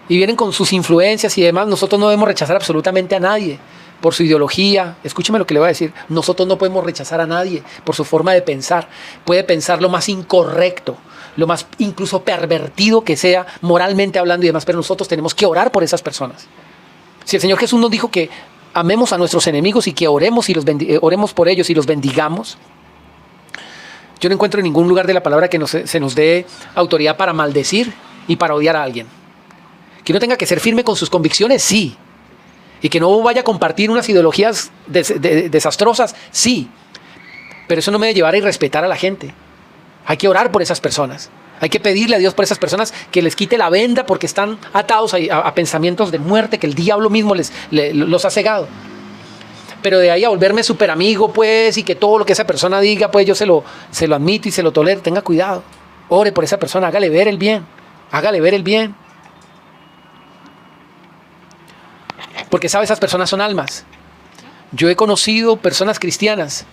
Y vienen con sus influencias y demás. Nosotros no debemos rechazar absolutamente a nadie por su ideología. Escúcheme lo que le voy a decir. Nosotros no podemos rechazar a nadie por su forma de pensar. Puede pensar lo más incorrecto, lo más incluso pervertido que sea, moralmente hablando y demás, pero nosotros tenemos que orar por esas personas. Si el Señor Jesús nos dijo que amemos a nuestros enemigos y que oremos por ellos y los bendigamos, yo no encuentro en ningún lugar de la palabra que se nos dé autoridad para maldecir y para odiar a alguien. Que uno tenga que ser firme con sus convicciones, sí. Y que no vaya a compartir unas ideologías desastrosas, sí. Pero eso no me debe llevar a irrespetar a la gente. Hay que orar por esas personas. Hay que pedirle a Dios por esas personas que les quite la venda porque están atados a pensamientos de muerte que el diablo mismo los ha cegado. Pero de ahí a volverme súper amigo, pues, y que todo lo que esa persona diga, pues yo se lo admito y se lo tolero. Tenga cuidado. Ore por esa persona, hágale ver el bien. Hágale ver el bien. Porque, ¿sabe? Esas personas son almas. Yo he conocido personas cristianas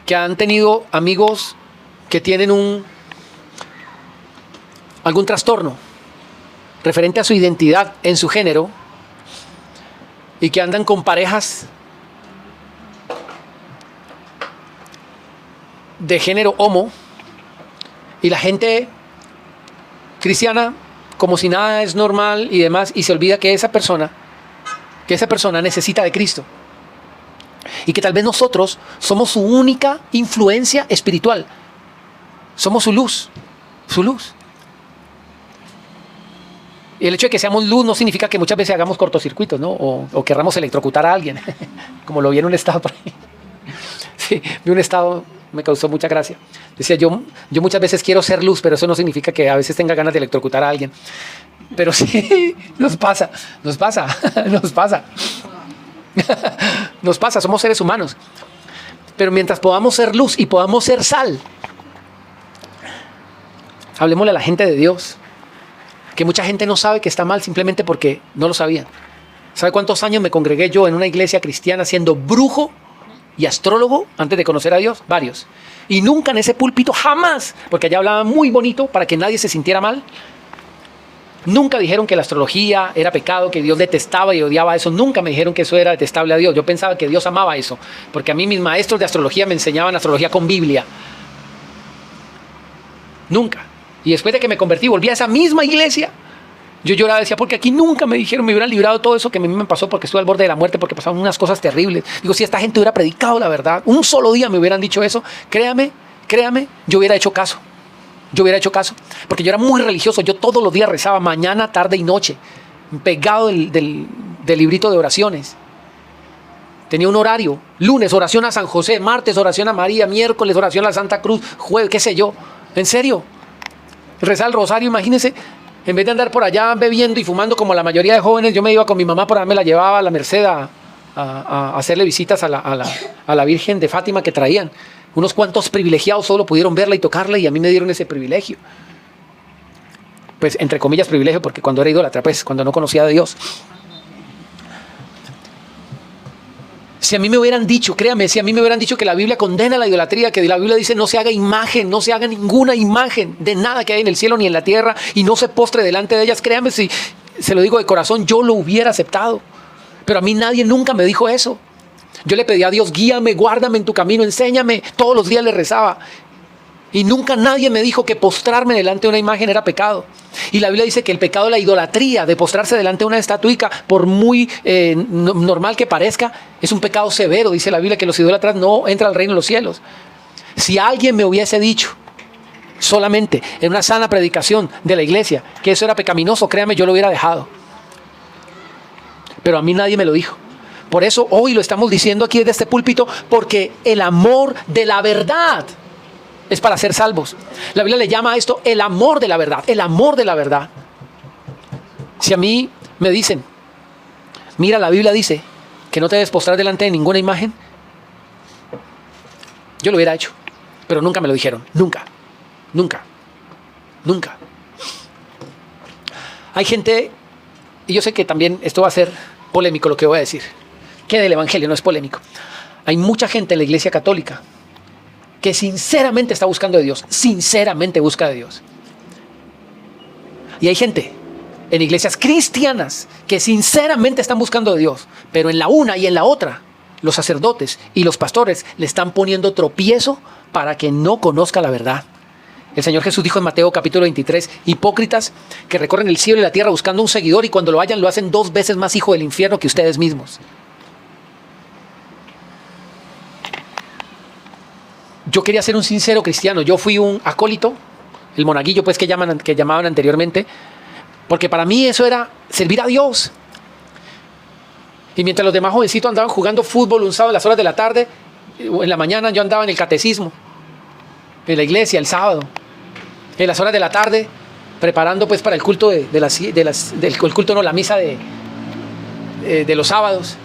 que han tenido amigos que tienen algún trastorno referente a su identidad en su género y que andan con parejas de género homo, y la gente cristiana como si nada es normal y demás, y se olvida que esa persona necesita de Cristo y que tal vez nosotros somos su única influencia espiritual, somos su luz. Y el hecho de que seamos luz no significa que muchas veces hagamos cortocircuitos, ¿no? O querramos electrocutar a alguien, como lo vi en un estado por ahí. Sí, vi un estado, me causó mucha gracia. Decía, yo muchas veces quiero ser luz, pero eso no significa que a veces tenga ganas de electrocutar a alguien. Pero sí, nos pasa. Nos pasa, somos seres humanos. Pero mientras podamos ser luz y podamos ser sal, hablemosle a la gente de Dios. Que mucha gente no sabe que está mal simplemente porque no lo sabían. ¿Sabe cuántos años me congregué yo en una iglesia cristiana siendo brujo y astrólogo antes de conocer a Dios? Varios. Y nunca en ese púlpito, jamás, porque allá hablaban muy bonito para que nadie se sintiera mal. Nunca dijeron que la astrología era pecado, que Dios detestaba y odiaba eso. Nunca me dijeron que eso era detestable a Dios. Yo pensaba que Dios amaba eso, porque a mí mis maestros de astrología me enseñaban astrología con Biblia. Nunca. Y después de que me convertí, volví a esa misma iglesia. Yo lloraba, decía, porque aquí nunca me dijeron, me hubieran librado todo eso que a mí me pasó porque estuve al borde de la muerte, porque pasaban unas cosas terribles. Digo, si esta gente hubiera predicado la verdad, un solo día me hubieran dicho eso, créame, yo hubiera hecho caso. Porque yo era muy religioso, yo todos los días rezaba, mañana, tarde y noche, pegado del librito de oraciones. Tenía un horario, lunes oración a San José, martes oración a María, miércoles oración a la Santa Cruz, jueves, qué sé yo, en serio. Rezar el rosario, imagínense, en vez de andar por allá bebiendo y fumando como la mayoría de jóvenes, yo me iba con mi mamá por allá, me la llevaba a la Merced a hacerle visitas a la Virgen de Fátima que traían. Unos cuantos privilegiados solo pudieron verla y tocarla y a mí me dieron ese privilegio. Pues entre comillas privilegio, porque cuando era idólatra, pues cuando no conocía a Dios. Si a mí me hubieran dicho, créame, si a mí me hubieran dicho que la Biblia condena la idolatría, que la Biblia dice no se haga imagen, no se haga ninguna imagen de nada que hay en el cielo ni en la tierra y no se postre delante de ellas, créame, si se lo digo de corazón, yo lo hubiera aceptado. Pero a mí nadie nunca me dijo eso. Yo le pedí a Dios, guíame, guárdame en tu camino, enséñame. Todos los días le rezaba. Y nunca nadie me dijo que postrarme delante de una imagen era pecado. Y la Biblia dice que el pecado de la idolatría, de postrarse delante de una estatuica, por muy normal que parezca, es un pecado severo. Dice la Biblia que los idólatras no entran al reino de los cielos. Si alguien me hubiese dicho solamente en una sana predicación de la iglesia que eso era pecaminoso, créame, yo lo hubiera dejado. Pero a mí nadie me lo dijo. Por eso hoy lo estamos diciendo aquí desde este púlpito, porque el amor de la verdad es para ser salvos. La Biblia le llama a esto el amor de la verdad, el amor de la verdad. Si a mí me dicen, mira, la Biblia dice que no te debes postrar delante de ninguna imagen, yo lo hubiera hecho, pero nunca me lo dijeron, nunca. Hay gente, y yo sé que también esto va a ser polémico lo que voy a decir, que del evangelio no es polémico. Hay mucha gente en la iglesia católica que sinceramente está buscando de Dios, sinceramente busca de Dios. Y hay gente en iglesias cristianas que sinceramente están buscando de Dios, pero en la una y en la otra, los sacerdotes y los pastores le están poniendo tropiezo para que no conozca la verdad. El Señor Jesús dijo en Mateo capítulo 23, hipócritas que recorren el cielo y la tierra buscando un seguidor y cuando lo hallan lo hacen 2 veces más hijo del infierno que ustedes mismos. Yo quería ser un sincero cristiano. Yo fui un acólito, el monaguillo pues que llamaban anteriormente, porque para mí eso era servir a Dios. Y mientras los demás jovencitos andaban jugando fútbol un sábado a las horas de la tarde, o en la mañana yo andaba en el catecismo, en la iglesia el sábado, en las horas de la tarde, preparando pues para el culto la misa de los sábados,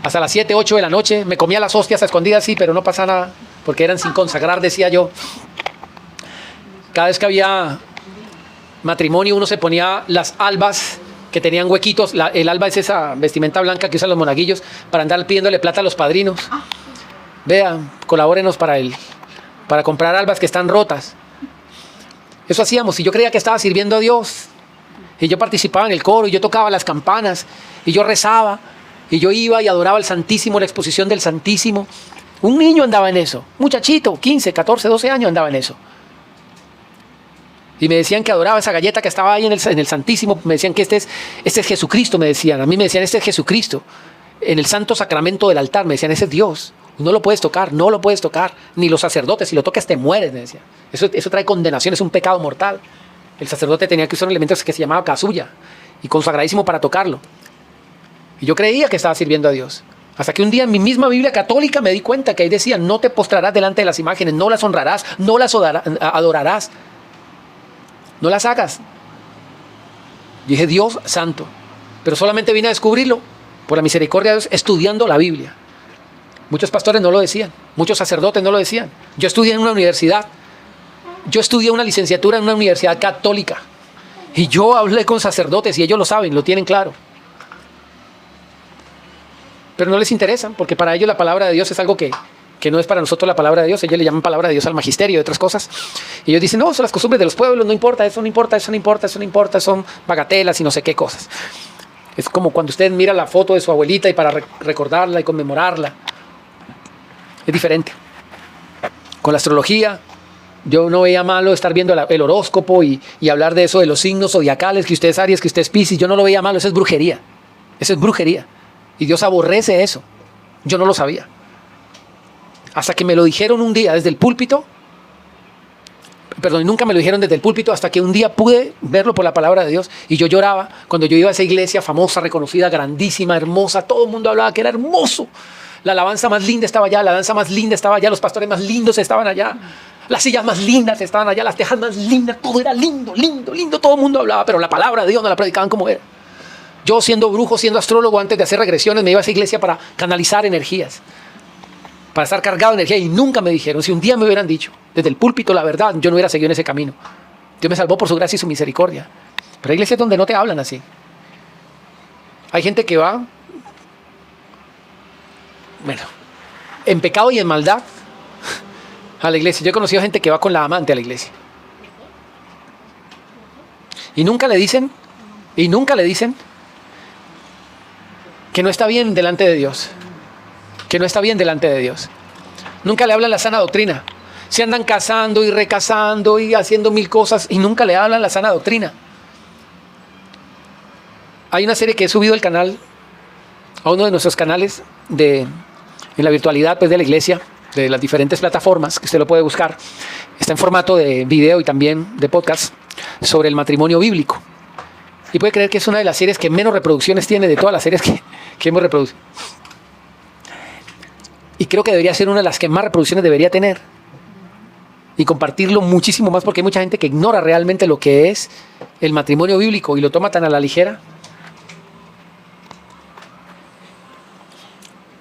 hasta las 7, 8 de la noche. Me comía las hostias a escondidas, sí, pero no pasa nada, porque eran sin consagrar, decía yo. Cada vez que había matrimonio uno se ponía las albas que tenían huequitos. El alba es esa vestimenta blanca que usan los monaguillos para andar pidiéndole plata a los padrinos. Vean, colabórenos para comprar albas que están rotas. Eso hacíamos, y yo creía que estaba sirviendo a Dios. Y yo participaba en el coro, y yo tocaba las campanas, y yo rezaba, y yo iba y adoraba al Santísimo, la exposición del Santísimo. Un niño andaba en eso, muchachito, 15, 14, 12 años andaba en eso. Y me decían que adoraba esa galleta que estaba ahí en el Santísimo. Me decían que este es Jesucristo, me decían. A mí me decían, este es Jesucristo. En el santo sacramento del altar, me decían, ese es Dios. No lo puedes tocar, no lo puedes tocar. Ni los sacerdotes, si lo tocas te mueres, me decían. Eso trae condenación, es un pecado mortal. El sacerdote tenía que usar un elemento que se llamaba casulla, y consagradísimo para tocarlo. Y yo creía que estaba sirviendo a Dios. Hasta que un día en mi misma Biblia católica me di cuenta que ahí decía, no te postrarás delante de las imágenes, no las honrarás, no las adorarás. No las hagas. Dije, Dios santo. Pero solamente vine a descubrirlo por la misericordia de Dios estudiando la Biblia. Muchos pastores no lo decían. Muchos sacerdotes no lo decían. Yo estudié en una universidad. Yo estudié una licenciatura en una universidad católica. Y yo hablé con sacerdotes y ellos lo saben, lo tienen claro. Pero no les interesa, porque para ellos la palabra de Dios es algo que no es para nosotros la palabra de Dios. Ellos le llaman palabra de Dios al magisterio y otras cosas. Y ellos dicen, no, son las costumbres de los pueblos, no importa, eso no importa, eso no importa, eso no importa, son bagatelas y no sé qué cosas. Es como cuando usted mira la foto de su abuelita y para recordarla y conmemorarla. Es diferente. Con la astrología, yo no veía malo estar viendo el horóscopo y hablar de eso, de los signos zodiacales, que usted es Aries, que usted es Piscis. Yo no lo veía malo, eso es brujería. Eso es brujería. Y Dios aborrece eso. Yo no lo sabía. Hasta que me lo dijeron un día desde el púlpito. Perdón, nunca me lo dijeron desde el púlpito, hasta que un día pude verlo por la palabra de Dios. Y yo lloraba cuando yo iba a esa iglesia famosa, reconocida, grandísima, hermosa. Todo el mundo hablaba que era hermoso. La alabanza más linda estaba allá, la danza más linda estaba allá, los pastores más lindos estaban allá, las sillas más lindas estaban allá, las tejas más lindas, todo era lindo, lindo, lindo. Todo el mundo hablaba, pero la palabra de Dios no la predicaban como era. Yo, siendo brujo, siendo astrólogo, antes de hacer regresiones, me iba a esa iglesia para canalizar energías, para estar cargado de energía, y nunca me dijeron. Si un día me hubieran dicho desde el púlpito la verdad, yo no hubiera seguido en ese camino. Dios me salvó por su gracia y su misericordia. Pero hay iglesias donde no te hablan así. Hay gente que va, bueno, en pecado y en maldad a la iglesia. Yo he conocido gente que va con la amante a la iglesia. Y nunca le dicen que no está bien delante de Dios. Que no está bien delante de Dios. Nunca le hablan la sana doctrina. Se andan casando y recasando y haciendo mil cosas y nunca le hablan la sana doctrina. Hay una serie que he subido al canal, a uno de nuestros canales en la virtualidad pues, de la iglesia, de las diferentes plataformas, que usted lo puede buscar. Está en formato de video y también de podcast, sobre el matrimonio bíblico. Y puede creer que es una de las series que menos reproducciones tiene de todas las series que hemos reproducido. Y creo que debería ser una de las que más reproducciones debería tener. Y compartirlo muchísimo más, porque hay mucha gente que ignora realmente lo que es el matrimonio bíblico y lo toma tan a la ligera.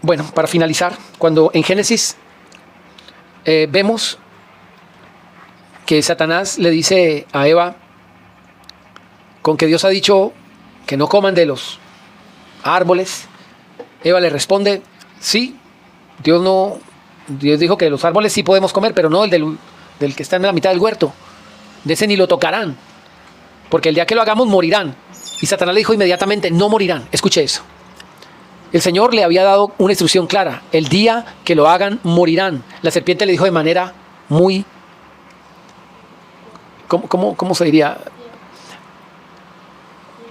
Bueno, para finalizar, cuando en Génesis vemos que Satanás le dice a Eva, con que Dios ha dicho que no coman de los árboles, Eva le responde, sí, Dios dijo que de los árboles sí podemos comer, pero no el del que está en la mitad del huerto. De ese ni lo tocarán, porque el día que lo hagamos morirán. Y Satanás le dijo inmediatamente, no morirán. Escuche eso. El Señor le había dado una instrucción clara. El día que lo hagan morirán. La serpiente le dijo de manera muy... ¿Cómo se diría?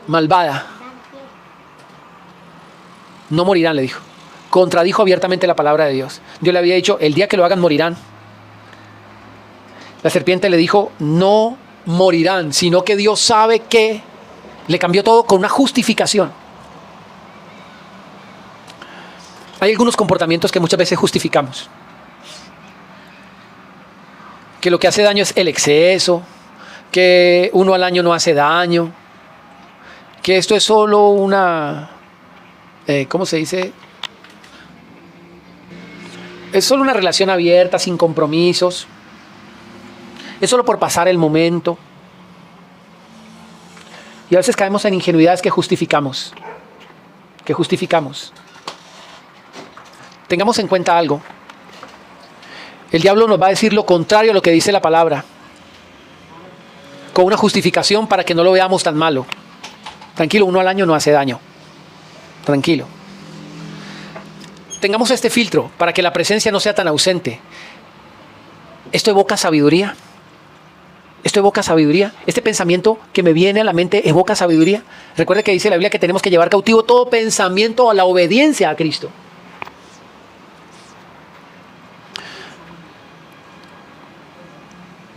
Malvada. No morirán, le dijo. Contradijo abiertamente la palabra de Dios. Dios le había dicho, el día que lo hagan morirán. La serpiente le dijo, no morirán, sino que Dios sabe que le cambió todo con una justificación. Hay algunos comportamientos que muchas veces justificamos. Que lo que hace daño es el exceso, que uno al año no hace daño, que esto es solo una, ¿cómo se dice? Es solo una relación abierta, sin compromisos. Es solo por pasar el momento. Y a veces caemos en ingenuidades que justificamos. Tengamos en cuenta algo. El diablo nos va a decir lo contrario a lo que dice la palabra, con una justificación para que no lo veamos tan malo. Tranquilo, 1 al año no hace daño. Tranquilo. Tengamos este filtro para que la presencia no sea tan ausente. ¿Esto evoca sabiduría? ¿Esto evoca sabiduría? ¿Este pensamiento que me viene a la mente evoca sabiduría? Recuerde que dice la Biblia que tenemos que llevar cautivo todo pensamiento a la obediencia a Cristo.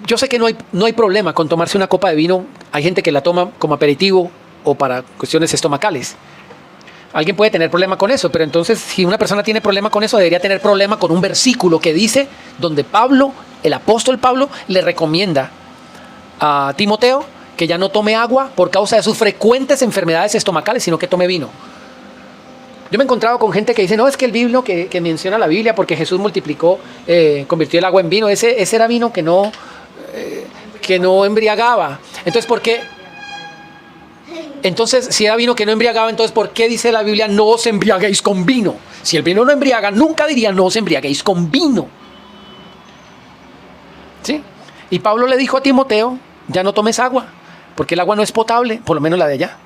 Yo sé que no hay problema con tomarse una copa de vino. Hay gente que la toma como aperitivo o para cuestiones estomacales. Alguien puede tener problema con eso, pero entonces si una persona tiene problema con eso, debería tener problema con un versículo que dice, donde Pablo, el apóstol Pablo, le recomienda a Timoteo que ya no tome agua por causa de sus frecuentes enfermedades estomacales, sino que tome vino. Yo me he encontrado con gente que dice, no, es que el vino que menciona la Biblia, porque Jesús multiplicó, convirtió el agua en vino, ese era vino que no embriagaba. Entonces, ¿por qué? Entonces, si era vino que no embriagaba, entonces, ¿por qué dice la Biblia, no os embriaguéis con vino? Si el vino no embriaga, nunca diría, no os embriaguéis con vino. ¿Sí? Y Pablo le dijo a Timoteo, ya no tomes agua, porque el agua no es potable, por lo menos la de allá,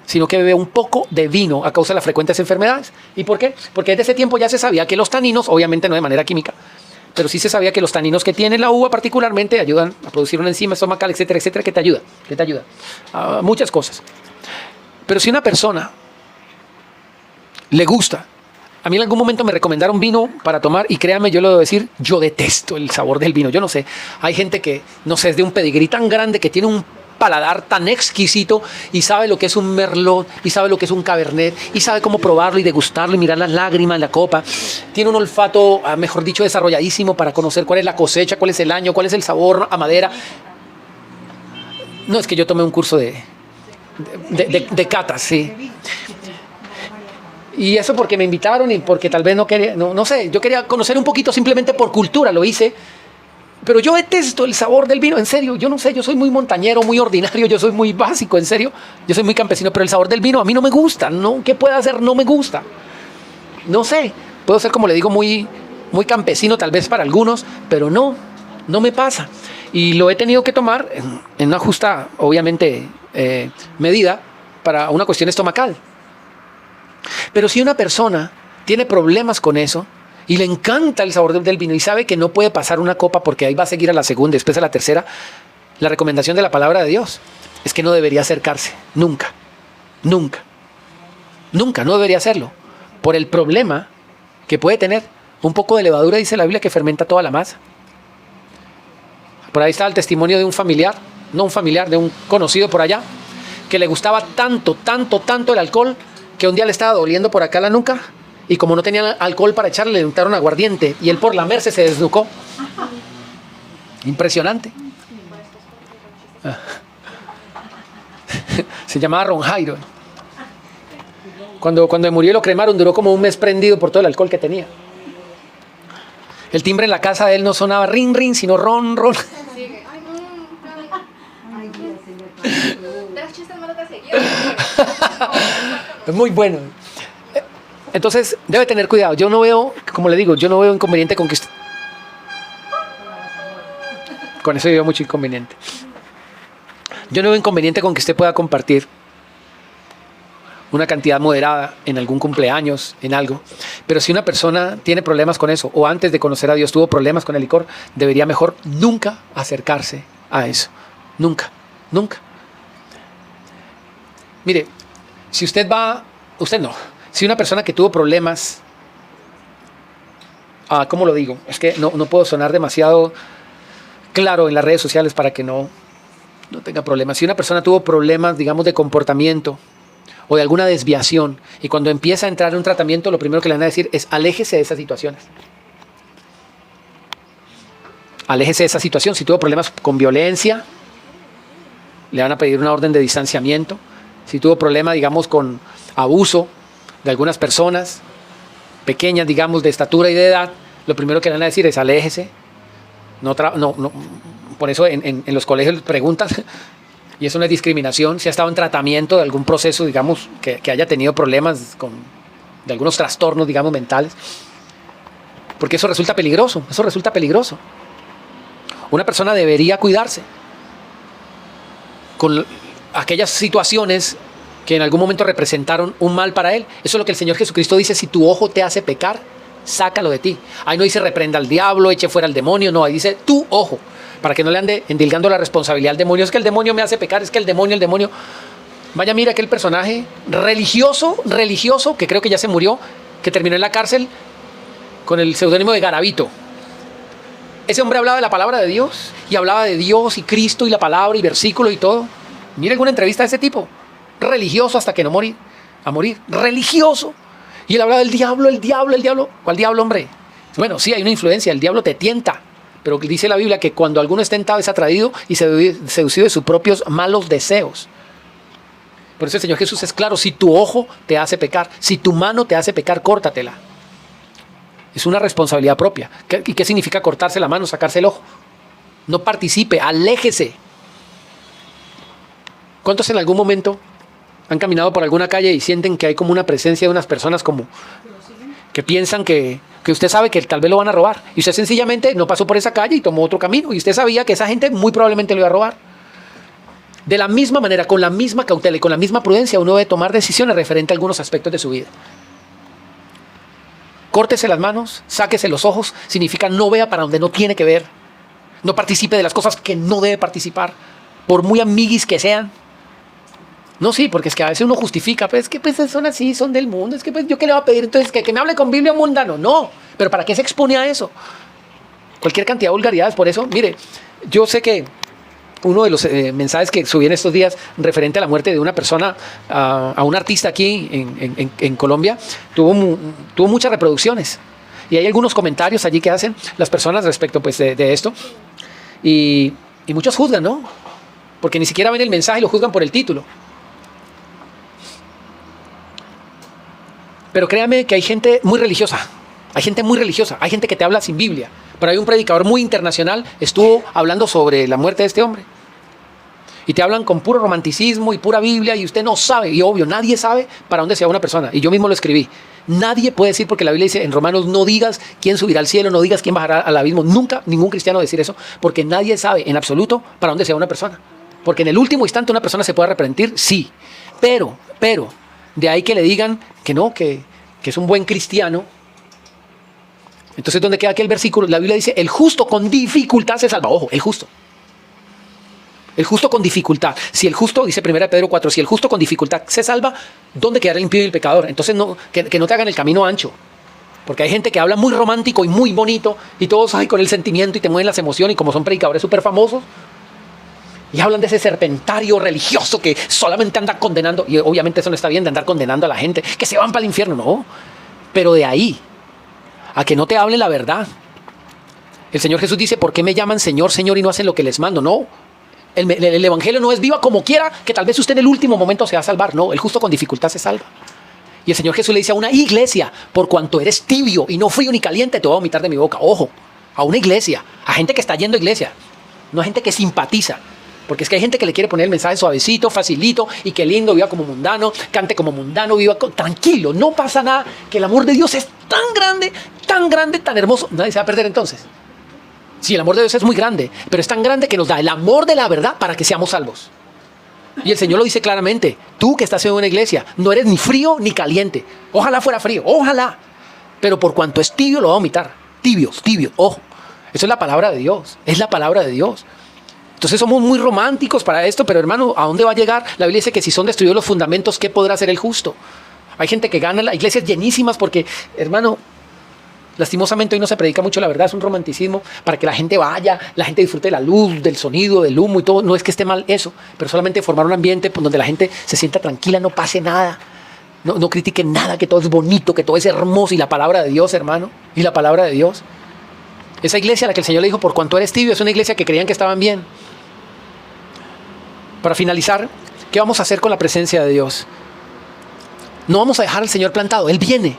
sino que bebe un poco de vino a causa de las frecuentes enfermedades. ¿Y por qué? Porque desde ese tiempo ya se sabía que los taninos, obviamente no de manera química, pero sí se sabía que los taninos que tiene la uva particularmente ayudan a producir una enzima estomacal, etcétera, etcétera, que te ayuda a muchas cosas. Pero si una persona le gusta, a mí en algún momento me recomendaron vino para tomar y créanme, yo lo debo decir, yo detesto el sabor del vino. Yo no sé, hay gente que, no sé, es de un pedigrí tan grande que tiene un paladar tan exquisito y sabe lo que es un merlot y sabe lo que es un cabernet y sabe cómo probarlo y degustarlo y mirar las lágrimas en la copa. Tiene un olfato, mejor dicho, desarrolladísimo para conocer cuál es la cosecha, cuál es el año, cuál es el sabor a madera. No, es que yo tomé un curso de catas, sí. Y eso porque me invitaron y porque tal vez no quería, no sé, yo quería conocer un poquito simplemente por cultura, lo hice. Pero yo detesto el sabor del vino, en serio, yo no sé, yo soy muy montañero, muy ordinario, yo soy muy básico, en serio, yo soy muy campesino, pero el sabor del vino a mí no me gusta, no, ¿qué puedo hacer? No me gusta. No sé, puedo ser, como le digo, muy campesino tal vez para algunos, pero no me pasa. Y lo he tenido que tomar en una justa, obviamente, medida para una cuestión estomacal. Pero si una persona tiene problemas con eso y le encanta el sabor del vino y sabe que no puede pasar una copa porque ahí va a seguir a la segunda, después a la tercera, la recomendación de la palabra de Dios es que no debería acercarse, nunca, no debería hacerlo, por el problema que puede tener. Un poco de levadura, dice la Biblia, que fermenta toda la masa. Por ahí está el testimonio de un familiar, no un familiar, de un conocido por allá, que le gustaba tanto el alcohol, que un día le estaba doliendo por acá la nuca, y como no tenía alcohol para echarle, le untaron aguardiente, y él por lamerse se desnucó. Impresionante. Se llamaba Ron Jairo. Cuando murió y lo cremaron, duró como un mes prendido por todo el alcohol que tenía. El timbre en la casa de él no sonaba rin, rin, sino ron, ron. Es muy bueno. Entonces, debe tener cuidado. Yo no veo, como le digo, yo no veo inconveniente con que usted... Con eso yo veo mucho inconveniente. Yo no veo inconveniente con que usted pueda compartir una cantidad moderada en algún cumpleaños, en algo. Pero si una persona tiene problemas con eso, o antes de conocer a Dios tuvo problemas con el licor, debería mejor nunca acercarse a eso. Nunca. Mire, si usted va... Usted no. Si una persona que tuvo problemas... ¿Cómo lo digo? Es que no puedo sonar demasiado claro en las redes sociales para que no tenga problemas. Si una persona tuvo problemas, digamos, de comportamiento o de alguna desviación, y cuando empieza a entrar en un tratamiento, lo primero que le van a decir es aléjese de esas situaciones. Aléjese de esa situación. Si tuvo problemas con violencia, le van a pedir una orden de distanciamiento. Si tuvo problemas, digamos, con abuso de algunas personas pequeñas, digamos, de estatura y de edad, lo primero que le van a decir es aléjese. Por eso en los colegios preguntan y eso no es discriminación, si ha estado en tratamiento de algún proceso, digamos, que haya tenido problemas de algunos trastornos, digamos, mentales, porque eso resulta peligroso, Una persona debería cuidarse con aquellas situaciones que en algún momento representaron un mal para él. Eso es lo que el Señor Jesucristo dice: si tu ojo te hace pecar, sácalo de ti. Ahí no dice reprenda al diablo, eche fuera al demonio, no, ahí dice tu ojo, para que no le ande endilgando la responsabilidad al demonio. Es que el demonio me hace pecar, es que el demonio. Vaya, mira aquel personaje religioso, que creo que ya se murió, que terminó en la cárcel con el seudónimo de Garabito. Ese hombre hablaba de la palabra de Dios, y hablaba de Dios y Cristo y la palabra y versículos y todo. Mira alguna entrevista de ese tipo, religioso hasta que no morir, religioso. Y él hablaba del diablo, el diablo. ¿Cuál diablo, hombre? Bueno, sí, hay una influencia, el diablo te tienta, pero dice la Biblia que cuando alguno es tentado es atraído y seducido de sus propios malos deseos. Por eso el Señor Jesús es claro: si tu ojo te hace pecar, si tu mano te hace pecar, córtatela. Es una responsabilidad propia. ¿Y qué significa cortarse la mano, sacarse el ojo? No participe, aléjese. ¿Cuántos en algún momento han caminado por alguna calle y sienten que hay como una presencia de unas personas como que piensan que usted sabe que tal vez lo van a robar, y usted sencillamente no pasó por esa calle y tomó otro camino, y usted sabía que esa gente muy probablemente lo iba a robar? De la misma manera, con la misma cautela y con la misma prudencia, uno debe tomar decisiones referentes a algunos aspectos de su vida. Córtese las manos, sáquese los ojos, significa no vea para donde no tiene que ver. No participe de las cosas que no debe participar, por muy amiguis que sean. No, sí, porque es que a veces uno justifica, pues es que pues son así, son del mundo, es que pues yo qué le voy a pedir entonces, que me hable con Biblia mundano. No, pero ¿para qué se expone a eso? Cualquier cantidad de vulgaridades. Por eso, mire, yo sé que uno de los mensajes que subí en estos días referente a la muerte de una persona, a un artista aquí en Colombia, tuvo muchas reproducciones. Y hay algunos comentarios allí que hacen las personas respecto pues, de esto. Y muchos juzgan, ¿no? Porque ni siquiera ven el mensaje y lo juzgan por el título. Pero créame que hay gente muy religiosa. Hay gente que te habla sin Biblia. Pero hay un predicador muy internacional, estuvo hablando sobre la muerte de este hombre. Y te hablan con puro romanticismo y pura Biblia, y usted no sabe, y obvio, nadie sabe para dónde se va una persona. Y yo mismo lo escribí. Nadie puede decir, porque la Biblia dice en Romanos: no digas quién subirá al cielo, no digas quién bajará al abismo. Nunca ningún cristiano decir eso, porque nadie sabe en absoluto para dónde se va una persona. Porque en el último instante una persona se puede arrepentir, sí. Pero, de ahí que le digan que no, que es un buen cristiano. Entonces, ¿dónde queda aquel versículo? La Biblia dice: el justo con dificultad se salva. Ojo, el justo con dificultad. Si el justo, dice 1 Pedro 4, si el justo con dificultad se salva, ¿dónde quedará el impío y el pecador? Entonces, que no te hagan el camino ancho. Porque hay gente que habla muy romántico y muy bonito, y todos con el sentimiento, y te mueven las emociones, y como son predicadores súper famosos, y hablan de ese serpentario religioso que solamente anda condenando. Y obviamente eso no está bien, de andar condenando a la gente, que se van para el infierno, no. Pero de ahí a que no te hable la verdad. El Señor Jesús dice: ¿por qué me llaman Señor, Señor y no hacen lo que les mando? No. El Evangelio no es viva como quiera, que tal vez usted en el último momento se va a salvar. No, el justo con dificultad se salva. Y el Señor Jesús le dice a una iglesia: por cuanto eres tibio y no frío ni caliente, te voy a vomitar de mi boca. Ojo, a una iglesia, a gente que está yendo a iglesia, no a gente que simpatiza. Porque es que hay gente que le quiere poner el mensaje suavecito, facilito, y que lindo, viva como mundano, cante como mundano, tranquilo, no pasa nada, que el amor de Dios es tan grande, tan hermoso. Nadie se va a perder entonces. Sí, el amor de Dios es muy grande, pero es tan grande que nos da el amor de la verdad para que seamos salvos. Y el Señor lo dice claramente: tú que estás en una iglesia, no eres ni frío ni caliente. Ojalá fuera frío, ojalá. Pero por cuanto es tibio, lo va a vomitar. Tibios, ojo. Eso es la palabra de Dios, es la palabra de Dios. Entonces somos muy románticos para esto, pero hermano, ¿a dónde va a llegar? La Biblia dice que si son destruidos los fundamentos, ¿qué podrá hacer el justo? Hay gente que gana, las iglesias llenísimas porque, hermano, lastimosamente hoy no se predica mucho la verdad, es un romanticismo para que la gente vaya, la gente disfrute de la luz, del sonido, del humo y todo. No es que esté mal eso, pero solamente formar un ambiente donde la gente se sienta tranquila, no pase nada. No critiquen nada, que todo es bonito, que todo es hermoso. Y la palabra de Dios, hermano, y la palabra de Dios. Esa iglesia a la que el Señor le dijo: por cuanto eres tibio, es una iglesia que creían que estaban bien. Para finalizar, ¿qué vamos a hacer con la presencia de Dios? No vamos a dejar al Señor plantado, Él viene.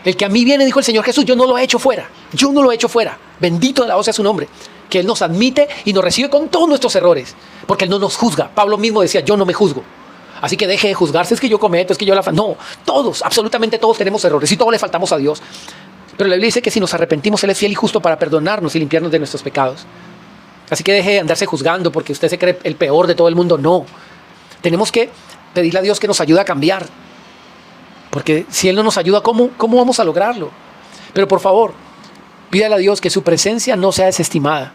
El que a mí viene, dijo el Señor Jesús, yo no lo he hecho fuera. Bendito de la voz sea su nombre. que Él nos admite y nos recibe con todos nuestros errores, porque Él no nos juzga. Pablo mismo decía, yo no me juzgo. Así que deje de juzgarse, es que yo cometo, es que yo la... No, todos, absolutamente todos tenemos errores y todos le faltamos a Dios. Pero la Biblia dice que si nos arrepentimos, Él es fiel y justo para perdonarnos y limpiarnos de nuestros pecados. Así que deje de andarse juzgando porque usted se cree el peor de todo el mundo. No. Tenemos que pedirle a Dios que nos ayude a cambiar. Porque si Él no nos ayuda, ¿cómo vamos a lograrlo? Pero por favor, pídale a Dios que su presencia no sea desestimada.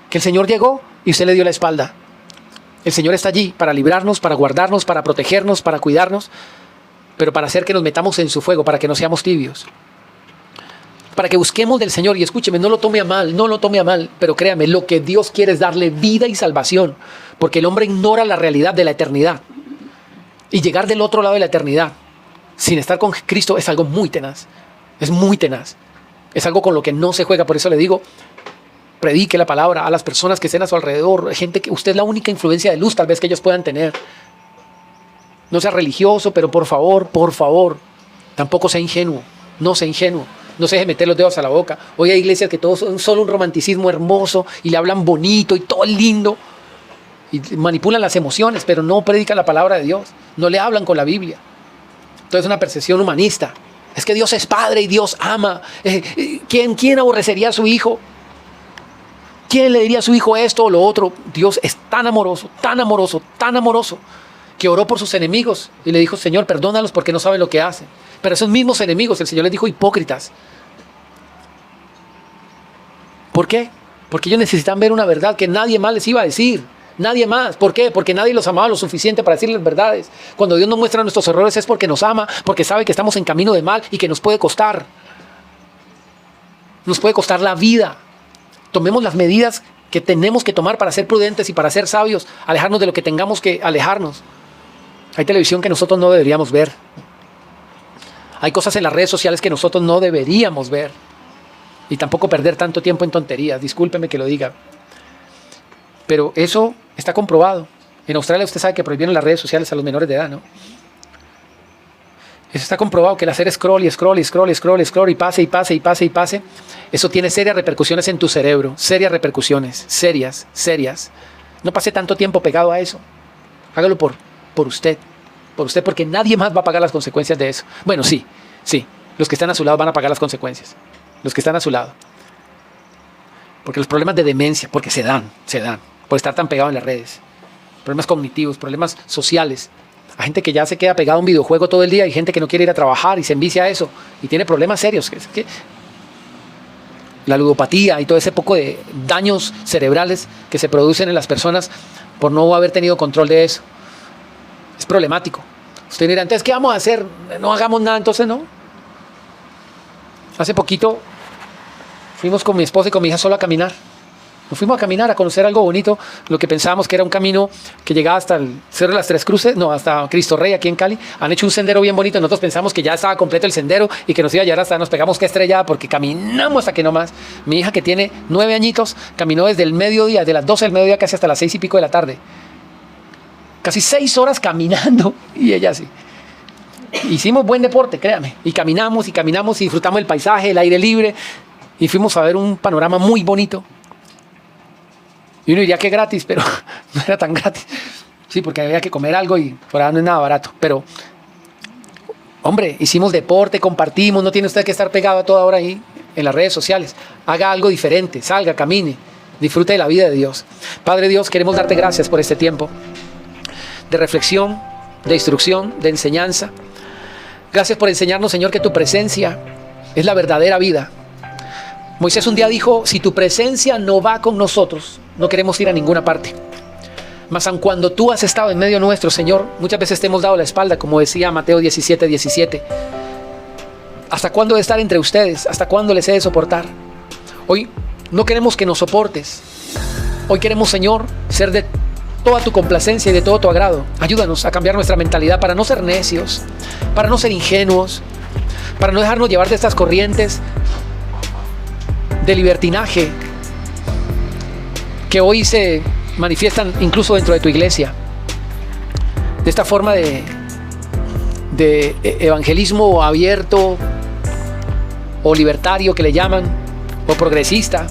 Que el Señor llegó y usted le dio la espalda. El Señor está allí para librarnos, para guardarnos, para protegernos, para cuidarnos, pero para hacer que nos metamos en su fuego, para que no seamos tibios. Para que busquemos del Señor, y escúcheme, no lo tome a mal, pero créame, lo que Dios quiere es darle vida y salvación, porque el hombre ignora la realidad de la eternidad. Y llegar del otro lado de la eternidad, sin estar con Cristo, es algo muy tenaz. Es muy tenaz. Es algo con lo que no se juega, por eso le digo, predique la palabra a las personas que estén a su alrededor, gente que usted es la única influencia de luz tal vez que ellos puedan tener. No sea religioso, pero por favor, tampoco sea ingenuo, no sea ingenuo, no se deje meter los dedos a la boca. Hoy hay iglesias que todos son solo un romanticismo hermoso y le hablan bonito y todo lindo y manipulan las emociones, pero no predican la palabra de Dios, no le hablan con la Biblia. Entonces es una percepción humanista. Es que Dios es Padre y Dios ama. ¿Quién aborrecería a su hijo? ¿Quién le diría a su hijo esto o lo otro? Dios es tan amoroso, que oró por sus enemigos y le dijo, Señor, perdónalos porque no saben lo que hacen. Pero esos mismos enemigos, el Señor les dijo hipócritas. ¿Por qué? Porque ellos necesitan ver una verdad que nadie más les iba a decir. Nadie más. ¿Por qué? Porque nadie los amaba lo suficiente para decirles verdades. Cuando Dios nos muestra nuestros errores es porque nos ama, porque sabe que estamos en camino de mal y que nos puede costar. Nos puede costar la vida. Tomemos las medidas que tenemos que tomar para ser prudentes y para ser sabios, alejarnos de lo que tengamos que alejarnos. Hay televisión que nosotros no deberíamos ver. Hay cosas en las redes sociales que nosotros no deberíamos ver. Y tampoco perder tanto tiempo en tonterías. Discúlpeme que lo diga. Pero eso está comprobado. En Australia usted sabe que prohibieron las redes sociales a los menores de edad, ¿no? Eso está comprobado, que el hacer scroll y pase, eso tiene serias repercusiones en tu cerebro, serias repercusiones, serias. No pase tanto tiempo pegado a eso. Hágalo por usted, porque nadie más va a pagar las consecuencias de eso. Bueno, sí, los que están a su lado van a pagar las consecuencias, los que están a su lado. Porque los problemas de demencia, porque se dan, por estar tan pegado en las redes. Problemas cognitivos, problemas sociales. Hay gente que ya se queda pegado a un videojuego todo el día, hay gente que no quiere ir a trabajar y se envicia a eso y tiene problemas serios. La ludopatía y todo ese poco de daños cerebrales que se producen en las personas por no haber tenido control de eso. Es problemático. Usted dirá, entonces, ¿qué vamos a hacer? No hagamos nada, entonces no. Hace poquito fuimos con mi esposa y con mi hija solo a caminar. Nos fuimos a caminar, a conocer algo bonito, lo que pensábamos que era un camino que llegaba hasta el Cerro de las Tres Cruces, hasta Cristo Rey, aquí en Cali. Han hecho un sendero bien bonito, nosotros pensamos que ya estaba completo el sendero y que nos iba a llevar hasta, nos pegamos que estrellada porque caminamos hasta que no más. Mi hija, que tiene 9 añitos, caminó desde el mediodía, de las 12 del mediodía casi hasta las 6 y pico de la tarde. Casi 6 horas caminando, y ella sí. Hicimos buen deporte, créame, y caminamos y disfrutamos el paisaje, el aire libre, y fuimos a ver un panorama muy bonito. Y uno diría que gratis, pero no era tan gratis. Sí, porque había que comer algo y por ahora no es nada barato. Pero, hombre, hicimos deporte, compartimos. No tiene usted que estar pegado a toda hora ahí en las redes sociales. Haga algo diferente, salga, camine, disfrute de la vida de Dios. Padre Dios, queremos darte gracias por este tiempo de reflexión, de instrucción, de enseñanza. Gracias por enseñarnos, Señor, que tu presencia es la verdadera vida. Moisés un día dijo, si tu presencia no va con nosotros, no queremos ir a ninguna parte. Mas aun cuando tú has estado en medio nuestro, Señor, muchas veces te hemos dado la espalda, como decía Mateo 17:17. ¿Hasta cuándo he de estar entre ustedes? ¿Hasta cuándo les he de soportar? Hoy no queremos que nos soportes. Hoy queremos, Señor, ser de toda tu complacencia y de todo tu agrado. Ayúdanos a cambiar nuestra mentalidad para no ser necios, para no ser ingenuos, para no dejarnos llevar de estas corrientes de libertinaje que hoy se manifiestan incluso dentro de tu iglesia, de esta forma de evangelismo abierto o libertario que le llaman, o progresista,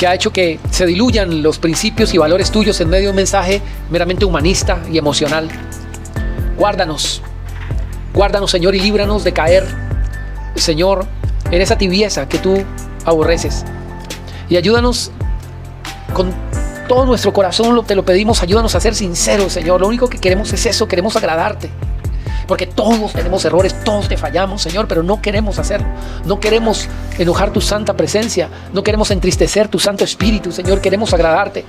que ha hecho que se diluyan los principios y valores tuyos en medio de un mensaje meramente humanista y emocional. Guárdanos, Señor, y líbranos de caer, Señor, en esa tibieza que tú aborreces. Y ayúdanos con todo nuestro corazón, te lo pedimos, ayúdanos a ser sinceros, Señor. Lo único que queremos es eso, queremos agradarte. Porque todos tenemos errores, todos te fallamos, Señor, pero no queremos hacerlo. No queremos enojar tu santa presencia, no queremos entristecer tu Santo Espíritu, Señor, queremos agradarte.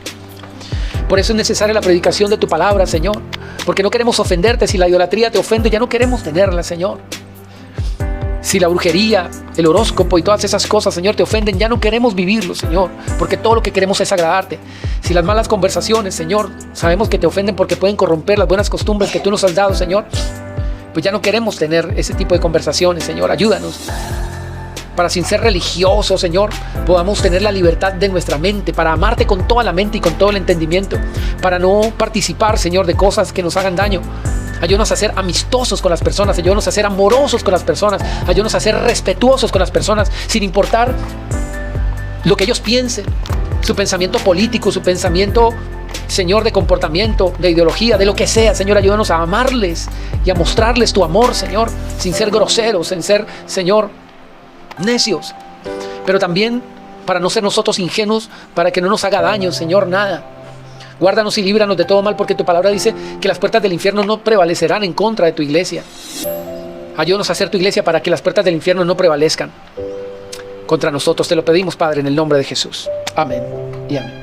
Por eso es necesaria la predicación de tu palabra, Señor, porque no queremos ofenderte. Si la idolatría te ofende, ya no queremos tenerla, Señor. Si la brujería, el horóscopo y todas esas cosas, Señor, te ofenden, ya no queremos vivirlo, Señor, porque todo lo que queremos es agradarte. Si las malas conversaciones, Señor, sabemos que te ofenden porque pueden corromper las buenas costumbres que tú nos has dado, Señor, pues ya no queremos tener ese tipo de conversaciones, Señor. Ayúdanos para, sin ser religiosos, Señor, podamos tener la libertad de nuestra mente, para amarte con toda la mente y con todo el entendimiento, para no participar, Señor, de cosas que nos hagan daño. Ayúdanos a ser amistosos con las personas, ayúdanos a ser amorosos con las personas, ayúdanos a ser respetuosos con las personas, sin importar lo que ellos piensen, su pensamiento político, su pensamiento, Señor, de comportamiento, de ideología, de lo que sea. Señor, ayúdanos a amarles y a mostrarles tu amor, Señor, sin ser groseros, sin ser, Señor, necios, pero también para no ser nosotros ingenuos, para que no nos haga daño, Señor, nada. Guárdanos y líbranos de todo mal, porque tu palabra dice que las puertas del infierno no prevalecerán en contra de tu iglesia. Ayúdanos a hacer tu iglesia para que las puertas del infierno no prevalezcan contra nosotros. Te lo pedimos, Padre, en el nombre de Jesús. Amén y amén.